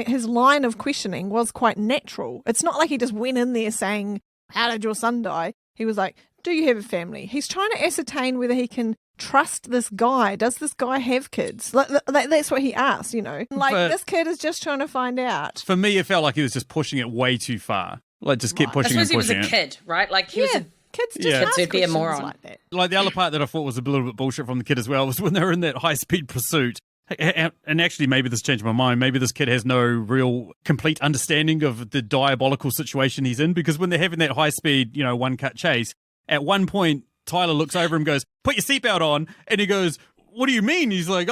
his line of questioning was quite natural. It's not like he just went in there saying, how did your son die? He was like, do you have a family? He's trying to ascertain whether he can trust this guy. Does this guy have kids? That's what he asked, Like, But- this kid is just trying to find out. For me, it felt like he was just pushing it way too far. Like, just kept I pushing suppose and he was pushing a it. kid, right? Like, he was a... Kids just Yeah. ask Kids would be a questions moron. like that. Like, the other part that I thought was a little bit bullshit from the kid as well was when they were in that high-speed pursuit. And actually, maybe this changed my mind. Maybe this kid has no real complete understanding of the diabolical situation he's in, because when they're having that high-speed, one-cut chase, at one point, Tyler looks over and goes, put your seatbelt on. And he goes, what do you mean? He's like,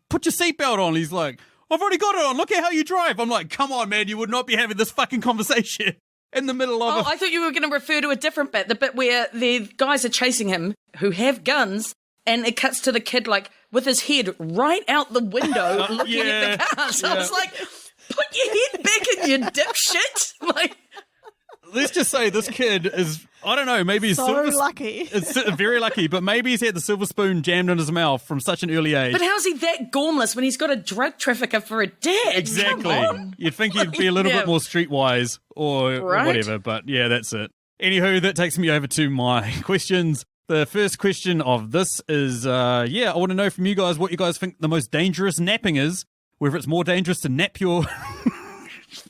put your seatbelt on. He's like, I've already got it on. Look at how you drive. I'm like, come on, man. You would not be having this fucking conversation. in the middle of I thought you were going to refer to a different bit, the bit where the guys are chasing him who have guns, and it cuts to the kid, like, with his head right out the window looking at the car. So I was like, put your head back in, you dipshit. Like, let's just say this kid is, I don't know, maybe he's So lucky. It's very lucky, but maybe he's had the silver spoon jammed in his mouth from such an early age. but how's he that gormless when he's got a drug trafficker for a dad? Exactly. Come on. You'd think he'd be a little bit more streetwise or Right? whatever, but yeah, that's it. Anywho, that takes me over to my questions. The first question of this is, I want to know from you guys what you guys think the most dangerous napping is, whether it's more dangerous to nap your...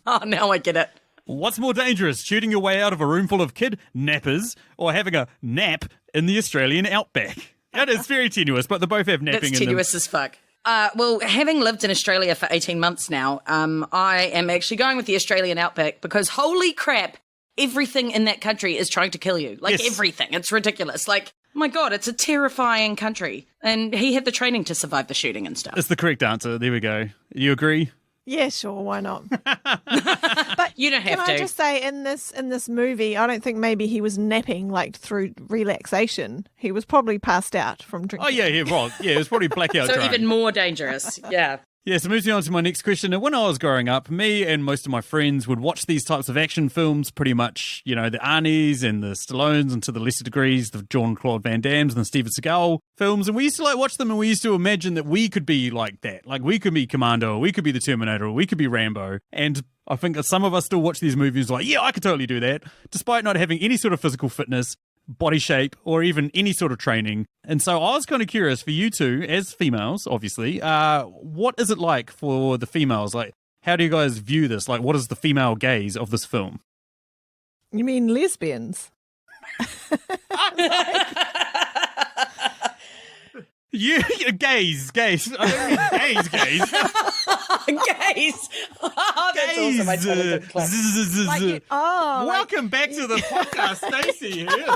Oh, now I get it. What's more dangerous, shooting your way out of a room full of kid nappers or having a nap in the Australian outback? That is very tenuous, but they both have napping That's in them. tenuous as fuck. Well, having lived in Australia for 18 months now, I am actually going with the Australian outback because holy crap, everything in that country is trying to kill you. Like Yes. everything. It's ridiculous. Like, oh my God, it's a terrifying country. And he had the training to survive the shooting and stuff. It's the correct answer. There we go. You agree? Yeah, sure, why not? You don't have Can to. I just say, in this movie, I don't think maybe he was napping like through relaxation. He was probably passed out from drinking. Oh, yeah, right. Yeah, it was probably blackout So drunk. even more dangerous. Yeah. Yeah, so moves me on to my next question. And when I was growing up, me and most of my friends would watch these types of action films pretty much, you know, the Arnies and the Stallones, and to the lesser degrees, the Jean-Claude Van Dammes and the Steven Seagal films. And we used to like watch them, and we used to imagine that we could be like that. Like we could be Commando, or we could be the Terminator, or we could be Rambo. And I think that some of us still watch these movies like, yeah, I could totally do that, despite not having any sort of physical fitness, body shape, or even any sort of training. And so I was kind of curious for you two, as females, obviously, what is it like for the females? Like, how do you guys view this? Like, what is the female gaze of this film? You mean lesbians? You gaze. I don't mean gaze. Gays. Oh, that's awesome. I told him to clap. Like you, Welcome back to the podcast, Stacey here.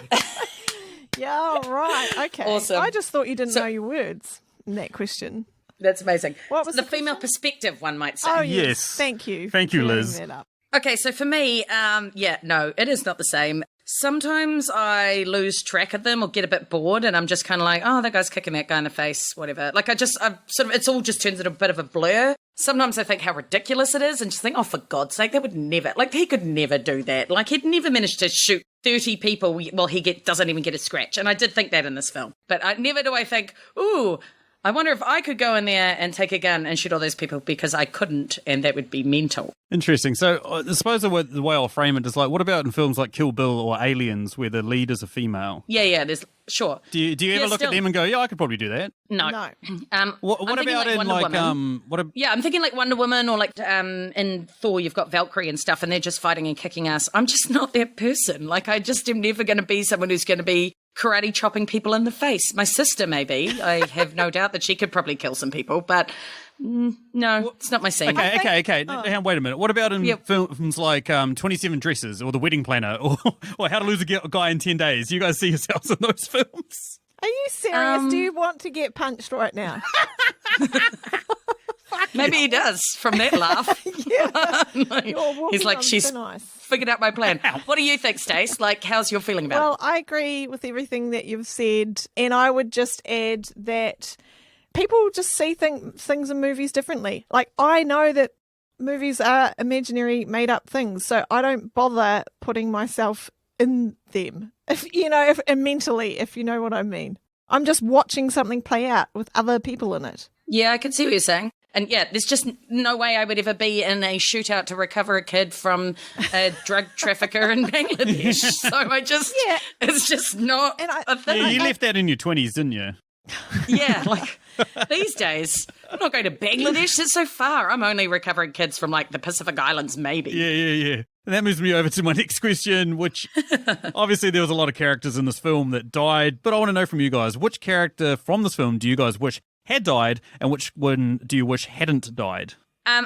yeah, right, okay. Awesome. I just thought you didn't know your words in that question. That's amazing. What was the the female question? perspective, one might say. Oh, Yes. Thank you. Thank you, for Liz. clearing that up. Okay, so for me, no, it is not the same. Sometimes I lose track of them or get a bit bored, and I'm just kind of like, oh, that guy's kicking that guy in the face, whatever. Like, it's all just turns into a bit of a blur. Sometimes I think how ridiculous it is and just think, oh, for God's sake, that would never, like, he could never do that. Like, he'd never manage to shoot 30 people while doesn't even get a scratch. And I did think that in this film. But never do I think, ooh, I wonder if I could go in there and take a gun and shoot all those people, because I couldn't, and that would be mental. Interesting. So I suppose the way I'll frame it is like, what about in films like Kill Bill or Aliens, where the lead is a female? Yeah, there's, sure. Do you ever look at them and go, yeah, I could probably do that? No. What I'm thinking about in Wonder like, Woman. Yeah, I'm thinking like Wonder Woman, or like in Thor, you've got Valkyrie and stuff, and they're just fighting and kicking ass. I'm just not that person. Like, I just am never going to be someone who's going to be karate chopping people in the face. My sister, maybe. I have no doubt that she could probably kill some people, but no, it's not my scene. Okay. Now, wait a minute. What about in films like 27 Dresses or The Wedding Planner or How to Lose a Guy in 10 Days? Do you guys see yourselves in those films? Are you serious? Do you want to get punched right now? Maybe he does from that laugh. He's like, on she's thin ice. figured out my plan. What do you think, Stace? Like, how's your feeling about Well, I agree with everything that you've said, and I would just add that people just see things in movies differently. Like, I know that movies are imaginary, made-up things, so I don't bother putting myself in them, and mentally, if you know what I mean. I'm just watching something play out with other people in it. Yeah, I can see what you're saying. And yeah, there's just no way I would ever be in a shootout to recover a kid from a drug trafficker in Bangladesh. So it's just not a thing. Yeah, you left that in your 20s, didn't you? Yeah, like these days, I'm not going to Bangladesh. It's so far. I'm only recovering kids from like the Pacific Islands, maybe. Yeah. And that moves me over to my next question, which obviously there was a lot of characters in this film that died, but I want to know from you guys, which character from this film do you guys wish had died, and which one do you wish hadn't died?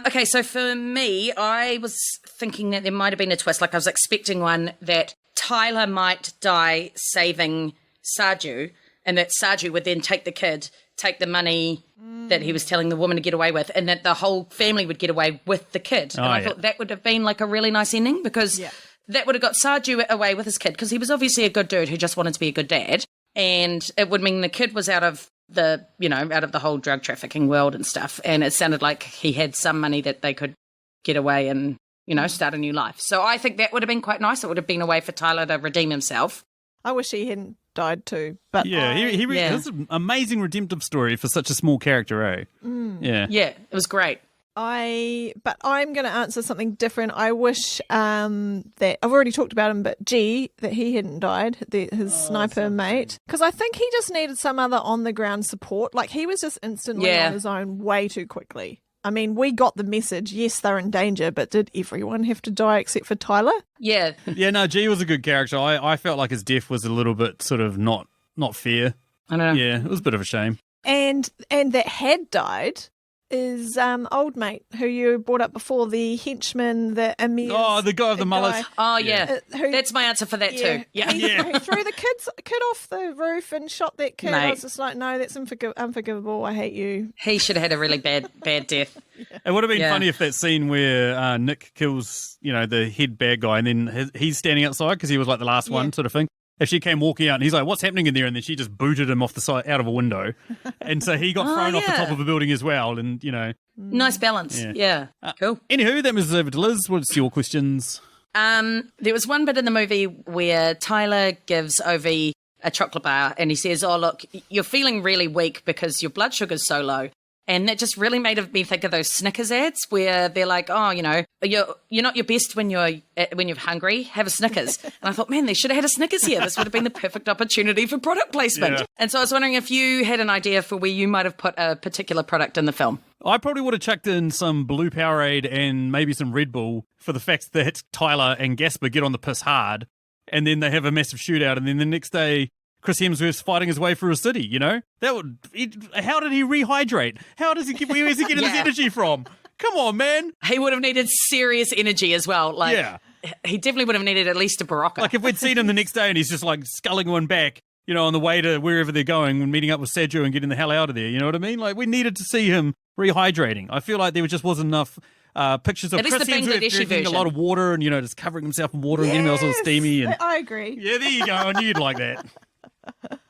Okay, so for me, I was thinking that there might have been a twist. Like, I was expecting one that Tyler might die saving Sarju, and that Sarju would then take the kid, take the money that he was telling the woman to get away with, and that the whole family would get away with the kid. And I thought that would have been like a really nice ending, because that would have got Sarju away with his kid, because he was obviously a good dude who just wanted to be a good dad. And it would mean the kid was out of the whole drug trafficking world and stuff. And it sounded like he had some money that they could get away and, start a new life. So I think that would have been quite nice. It would have been a way for Tyler to redeem himself. I wish he hadn't died too. But yeah, it's an amazing redemptive story for such a small character, eh? Yeah. Yeah, it was great. But I'm going to answer something different. I wish that I've already talked about him, but that he hadn't died, his sniper mate, because I think he just needed some other on the ground support. Like, he was just instantly on his own way too quickly. I mean, we got the message. Yes, they're in danger, but did everyone have to die except for Tyler? Yeah. Yeah, no, G was a good character. I felt like his death was a little bit sort of not fair. I don't know. Yeah, it was a bit of a shame. And that had died is old mate who you brought up before, the henchman, the Amir. Oh, the guy of the mullet. Oh, yeah. That's my answer for that too. Yeah. Who threw the kid off the roof and shot that kid. Mate. I was just like, no, that's unforgivable. I hate you. He should have had a really bad death. It would have been funny if that scene where Nick kills, the head bad guy, and then he's standing outside because he was like the last one sort of thing. If she came walking out and he's like, what's happening in there? And then she just booted him off the side, out of a window. And so he got thrown off the top of a building as well. And, Nice balance. Yeah. Cool. Anywho, that moves us over to Liz. What's your questions? There was one bit in the movie where Tyler gives Ovi a chocolate bar and he says, oh, look, you're feeling really weak because your blood sugar's so low. And that just really made me think of those Snickers ads where they're like, oh, you're not your best when you're hungry. Have a Snickers. And I thought, man, they should have had a Snickers here. This would have been the perfect opportunity for product placement. Yeah. And so I was wondering if you had an idea for where you might have put a particular product in the film. I probably would have chucked in some blue Powerade and maybe some Red Bull for the fact that Tyler and Gasper get on the piss hard, and then they have a massive shootout, and then the next day Chris Hemsworth's fighting his way through a city, How did he rehydrate? Where is he getting his energy from? Come on, man. He would have needed serious energy as well. He definitely would have needed at least a Barocca. Like, if we'd seen him the next day and he's just, sculling one back, on the way to wherever they're going and meeting up with Sergio and getting the hell out of there, you know what I mean? Like, we needed to see him rehydrating. I feel like there just wasn't enough pictures of Chris Hemsworth drinking a lot of water and, just covering himself in water and getting himself all steamy. And I agree. Yeah, there you go. I knew you'd like that.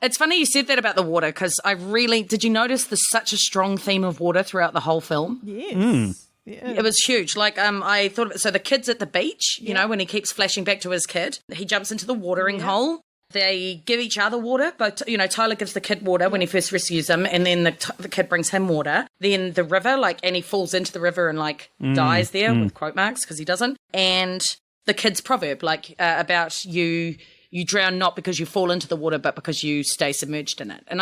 It's funny you said that about the water, because did you notice there's such a strong theme of water throughout the whole film? Yes. Yeah. It was huge. I thought of it. So the kid's at the beach, when he keeps flashing back to his kid, he jumps into the watering hole. They give each other water, but, Tyler gives the kid water when he first rescues him, and then the kid brings him water. Then the river, and he falls into the river and, dies there with quote marks because he doesn't. And the kid's proverb, about you drown not because you fall into the water, but because you stay submerged in it. And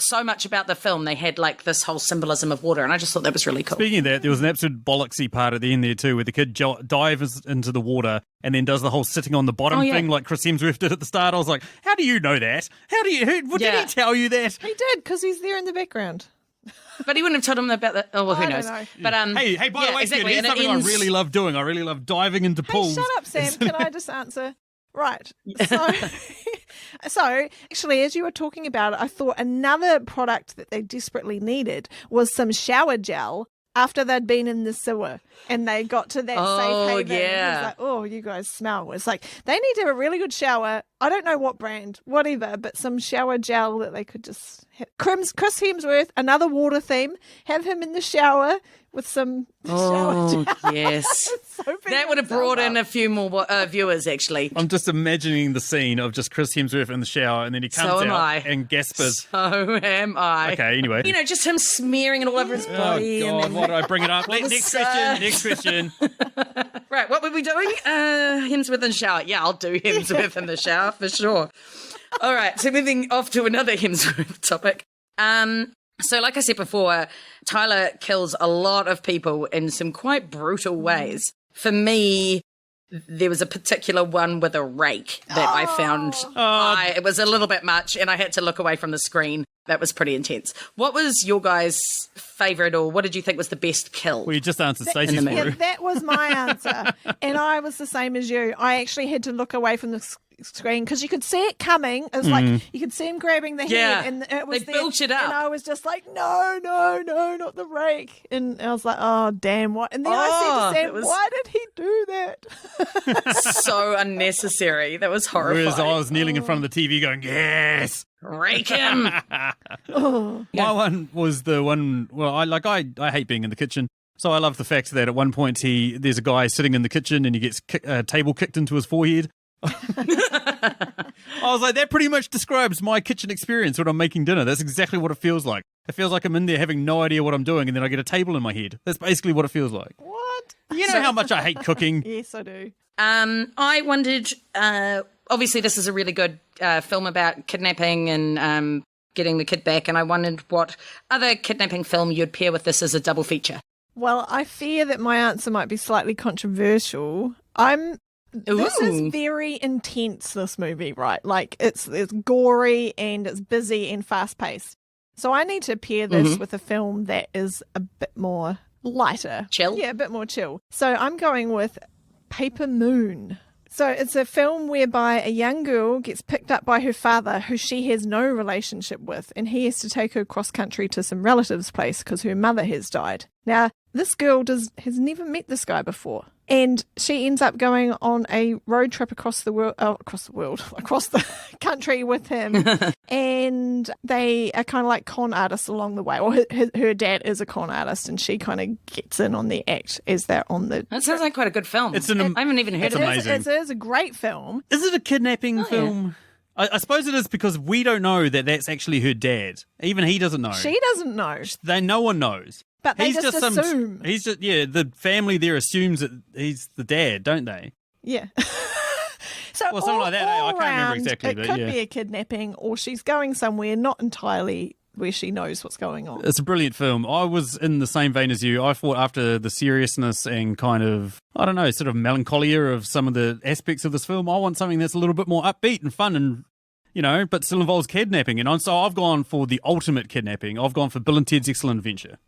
so much about the film, they had this whole symbolism of water, and I just thought that was really cool. Speaking of that, there was an absolute bollocksy part at the end there too, where the kid dives into the water and then does the whole sitting on the bottom thing like Chris Hemsworth did at the start. I was like, how do you know that? Did he tell you that? He did, because he's there in the background. But he wouldn't have told him about that. Oh, well, who knows? Know. But hey, by the way, exactly. here's something I really love doing. I really love diving into pools. Hey, shut up, Sam. Can I just answer? Right. So actually, as you were talking about it, I thought another product that they desperately needed was some shower gel after they'd been in the sewer and they got to that safe haven. Yeah. He's like, oh, you guys smell. It's like, they need to have a really good shower. I don't know what brand, whatever, but some shower gel that they could just have. Chris Hemsworth, another water theme, have him in the shower with some shower gel. Yes. That would have brought in a few more viewers, actually. I'm just imagining the scene of just Chris Hemsworth in the shower, and then he comes out and gaspers. So am I. Okay, anyway. Just him smearing it all over his body. Oh, God, why did I bring it up? Next question. Right, what were we doing? Hemsworth in the shower. Yeah, I'll do Hemsworth in the shower for sure. All right, so moving off to another Hemsworth topic. So like I said before, Tyler kills a lot of people in some quite brutal ways. For me, there was a particular one with a rake that I found it was a little bit much, and I had to look away from the screen. That was pretty intense. What was your guys' favourite, or what did you think was the best kill? Well, you just answered Stacey's for you. That was my answer, and I was the same as you. I actually had to look away from the screen because you could see it coming. It was like you could see him grabbing the head, and it was they built it up. And I was just like, no, not the rake. And I was like, oh damn, what? And then I said to Sam, why did he do that? So unnecessary. That was horrifying. Whereas I was kneeling in front of the TV going, yes. Rake him. My one was the one. Well, I hate being in the kitchen. So I love the fact that at one point there's a guy sitting in the kitchen and he gets a table kicked into his forehead. I was like, that pretty much describes my kitchen experience when I'm making dinner. That's exactly what it feels like. It feels like I'm in there having no idea what I'm doing and then I get a table in my head. That's basically what it feels like. What? You know how much I hate cooking. Yes, I do. I wondered, obviously this is a really good film about kidnapping and getting the kid back, and I wondered what other kidnapping film you'd pair with this as a double feature. Well, I fear that my answer might be slightly controversial. This is very intense, this movie, right? Like, it's gory and it's busy and fast-paced. So I need to pair this with a film that is a bit more lighter. Chill? Yeah, a bit more chill. So I'm going with Paper Moon. So it's a film whereby a young girl gets picked up by her father, who she has no relationship with, and he has to take her cross-country to some relative's place because her mother has died. Now, this girl has never met this guy before. And she ends up going on a road trip across the country with him. And they are kind of like con artists along the way. Well, her dad is a con artist, and she kind of gets in on the act as they're on the... That sounds like quite a good film. I haven't even heard of it. It is a great film. Is it a kidnapping film? Yeah. I suppose it is because we don't know that that's actually her dad. Even he doesn't know. She doesn't know. No one knows. But they just assume. The family there assumes that he's the dad, don't they? Yeah. So well, something like that. I can't remember exactly. It could be a kidnapping, or she's going somewhere not entirely where she knows what's going on. It's a brilliant film. I was in the same vein as you. I thought after the seriousness and kind of, I don't know, sort of melancholia of some of the aspects of this film, I want something that's a little bit more upbeat and fun and, but still involves kidnapping. And so I've gone for the ultimate kidnapping. I've gone for Bill and Ted's Excellent Adventure.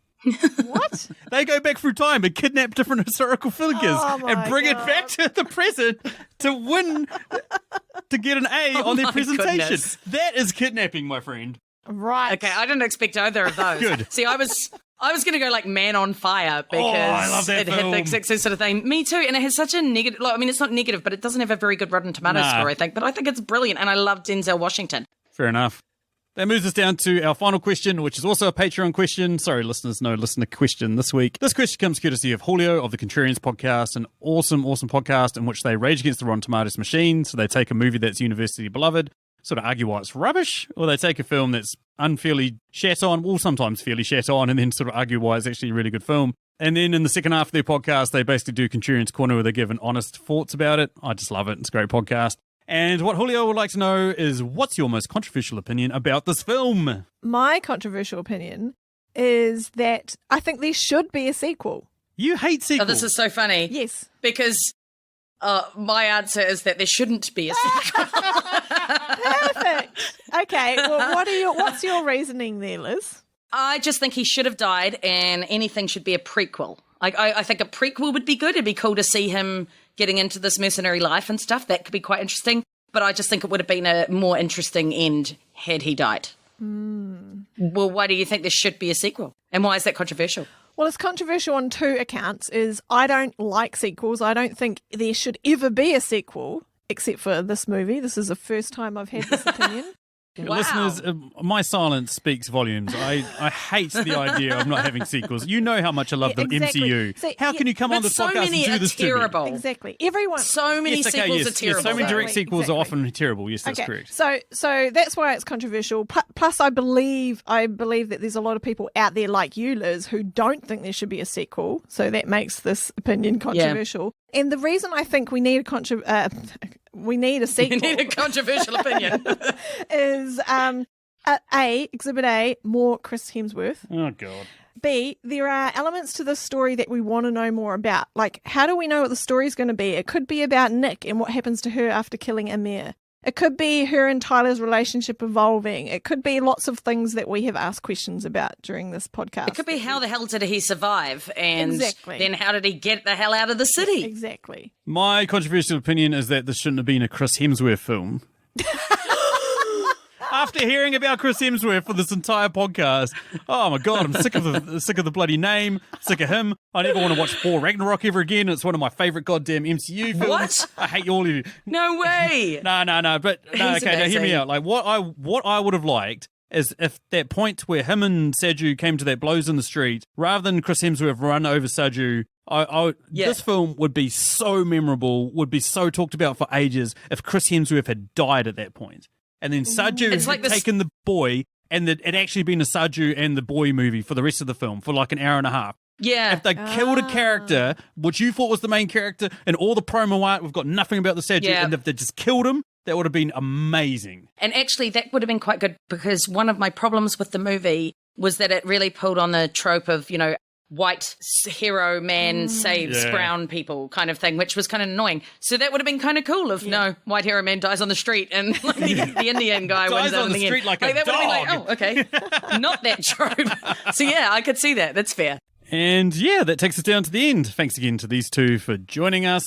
What? They go back through time and kidnap different historical figures and bring it back to the present to win, to get an A on their presentation. Goodness. That is kidnapping, my friend. Right. Okay, I didn't expect either of those. Good. See, I was going to go like Man on Fire because I love that it had the exact same sort of thing. Me too, and it has such a negative... I mean, it's not negative, but it doesn't have a very good Rotten Tomatoes score, I think. But I think it's brilliant, and I love Denzel Washington. Fair enough. That moves us down to our final question, which is also a Patreon question. Sorry, listeners, no listener question this week. This question comes courtesy of Julio of the Contrarians podcast, an awesome podcast in which they rage against the Rotten Tomatoes machine. So they take a movie that's universally beloved, sort of argue why it's rubbish, or they take a film that's unfairly shat on, well, sometimes fairly shat on, and then sort of argue why it's actually a really good film. And then in the second half of their podcast, they basically do Contrarians Corner where they give an honest thoughts about it. I just love it. It's a great podcast. And what Julio would like to know is, what's your most controversial opinion about this film? My controversial opinion is that I think there should be a sequel. You hate sequels. Oh, this is so funny. Yes. Because my answer is that there shouldn't be a sequel. Perfect. Okay, well, what's your reasoning there, Liz? I just think he should have died, and anything should be a prequel. I think a prequel would be good. It'd be cool to see him getting into this mercenary life and stuff. That could be quite interesting. But I just think it would have been a more interesting end had he died. Well, why do you think there should be a sequel? And why is that controversial? Well, it's controversial on two accounts. I don't like sequels. I don't think there should ever be a sequel, except for this movie. This is the first time I've had this opinion. Wow. Listeners, my silence speaks volumes. I hate the idea of not having sequels. You know how much I love the MCU. See, how can you come on this so podcast many and do are this terrible. to me? Exactly. Everyone. So many sequels are terrible. Yes, so many direct sequels Exactly. are often terrible. Yes, that's correct. So that's why it's controversial. Plus, I believe that there's a lot of people out there like you, Liz, who don't think there should be a sequel. So that makes this opinion controversial. Yeah. And the reason I think we need a sequel. You need a controversial opinion. is Exhibit A, more Chris Hemsworth. Oh, God. B, there are elements to this story that we want to know more about. Like, how do we know what the story's going to be? It could be about Nick and what happens to her after killing Amir. It could be her and Tyler's relationship evolving. It could be lots of things that we have asked questions about during this podcast. It could be how the hell did he survive? And Exactly. then how did he get the hell out of the city? Exactly. My controversial opinion is that this shouldn't have been a Chris Hemsworth film. After hearing about Chris Hemsworth for this entire podcast, oh my god, I'm sick of the bloody name, sick of him. I never want to watch Thor Ragnarok ever again. It's one of my favorite goddamn MCU films. What? I hate all of you. No way. No. But no, He's okay, now hear me amazing. out. Like what I would have liked is if that point where him and Saju came to that blows in the street, rather than Chris Hemsworth run over Saju. This film would be so memorable, would be so talked about for ages if Chris Hemsworth had died at that point. And then Saju had taken the boy, and it actually been a Saju and the boy movie for the rest of the film, for like an hour and a half. Yeah. If they killed a character, which you thought was the main character, and all the promo art, we've got nothing about the Saju, and if they just killed him, that would have been amazing. And actually, that would have been quite good, because one of my problems with the movie was that it really pulled on the trope of, white hero man saves brown people kind of thing, which was kind of annoying. So that would have been kind of cool if white hero man dies on the street and the Indian guy wins Dies out on the street end. like a that would have been dog. okay, not that trope. So yeah, I could see that. That's fair. And yeah, that takes us down to the end. Thanks again to these two for joining us.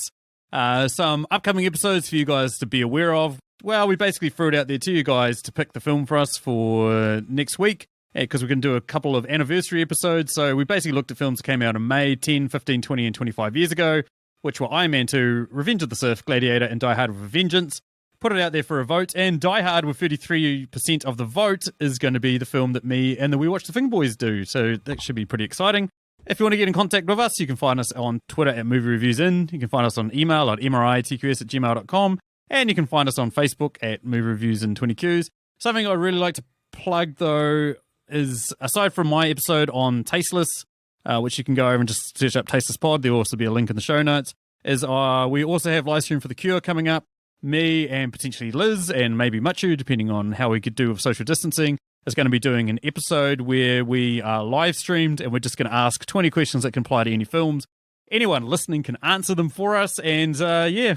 Some upcoming episodes for you guys to be aware of. Well, we basically threw it out there to you guys to pick the film for us for next week, because we're going to do a couple of anniversary episodes. So we basically looked at films that came out in May 10, 15, 20, and 25 years ago, which were Iron Man 2, Revenge of the Sith, Gladiator, and Die Hard with a Vengeance. Put it out there for a vote, and Die Hard with 33% of the vote is going to be the film that me and the We Watch the Thing Boys do. So that should be pretty exciting. If you want to get in contact with us, you can find us on Twitter at Movie Reviews In. You can find us on email at mritqs@gmail.com. And you can find us on Facebook at Movie Reviews In 20Qs. Something I'd really like to plug, though, is aside from my episode on Tasteless, which you can go over and just search up Tasteless Pod, there'll also be a link in the show notes, is we also have Livestream for the Cure coming up. Me and potentially Liz and maybe Machu, depending on how we could do with social distancing, is going to be doing an episode where we are live streamed and we're just going to ask 20 questions that can apply to any films. Anyone listening can answer them for us, and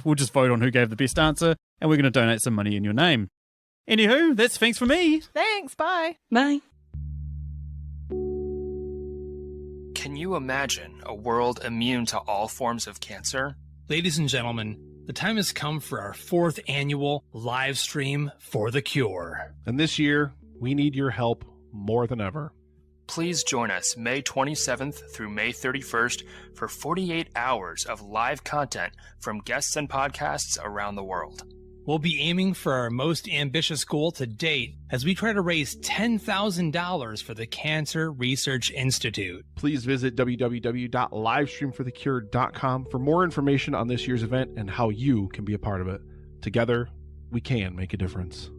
we'll just vote on who gave the best answer, and we're going to donate some money in your name. Anywho, that's thanks for me. Thanks. Bye. Bye. Can you imagine a world immune to all forms of cancer? Ladies and gentlemen, the time has come for our 4th annual live stream for the cure. And this year, we need your help more than ever. Please join us May 27th through May 31st for 48 hours of live content from guests and podcasts around the world. We'll be aiming for our most ambitious goal to date as we try to raise $10,000 for the Cancer Research Institute. Please visit www.livestreamforthecure.com for more information on this year's event and how you can be a part of it. Together, we can make a difference.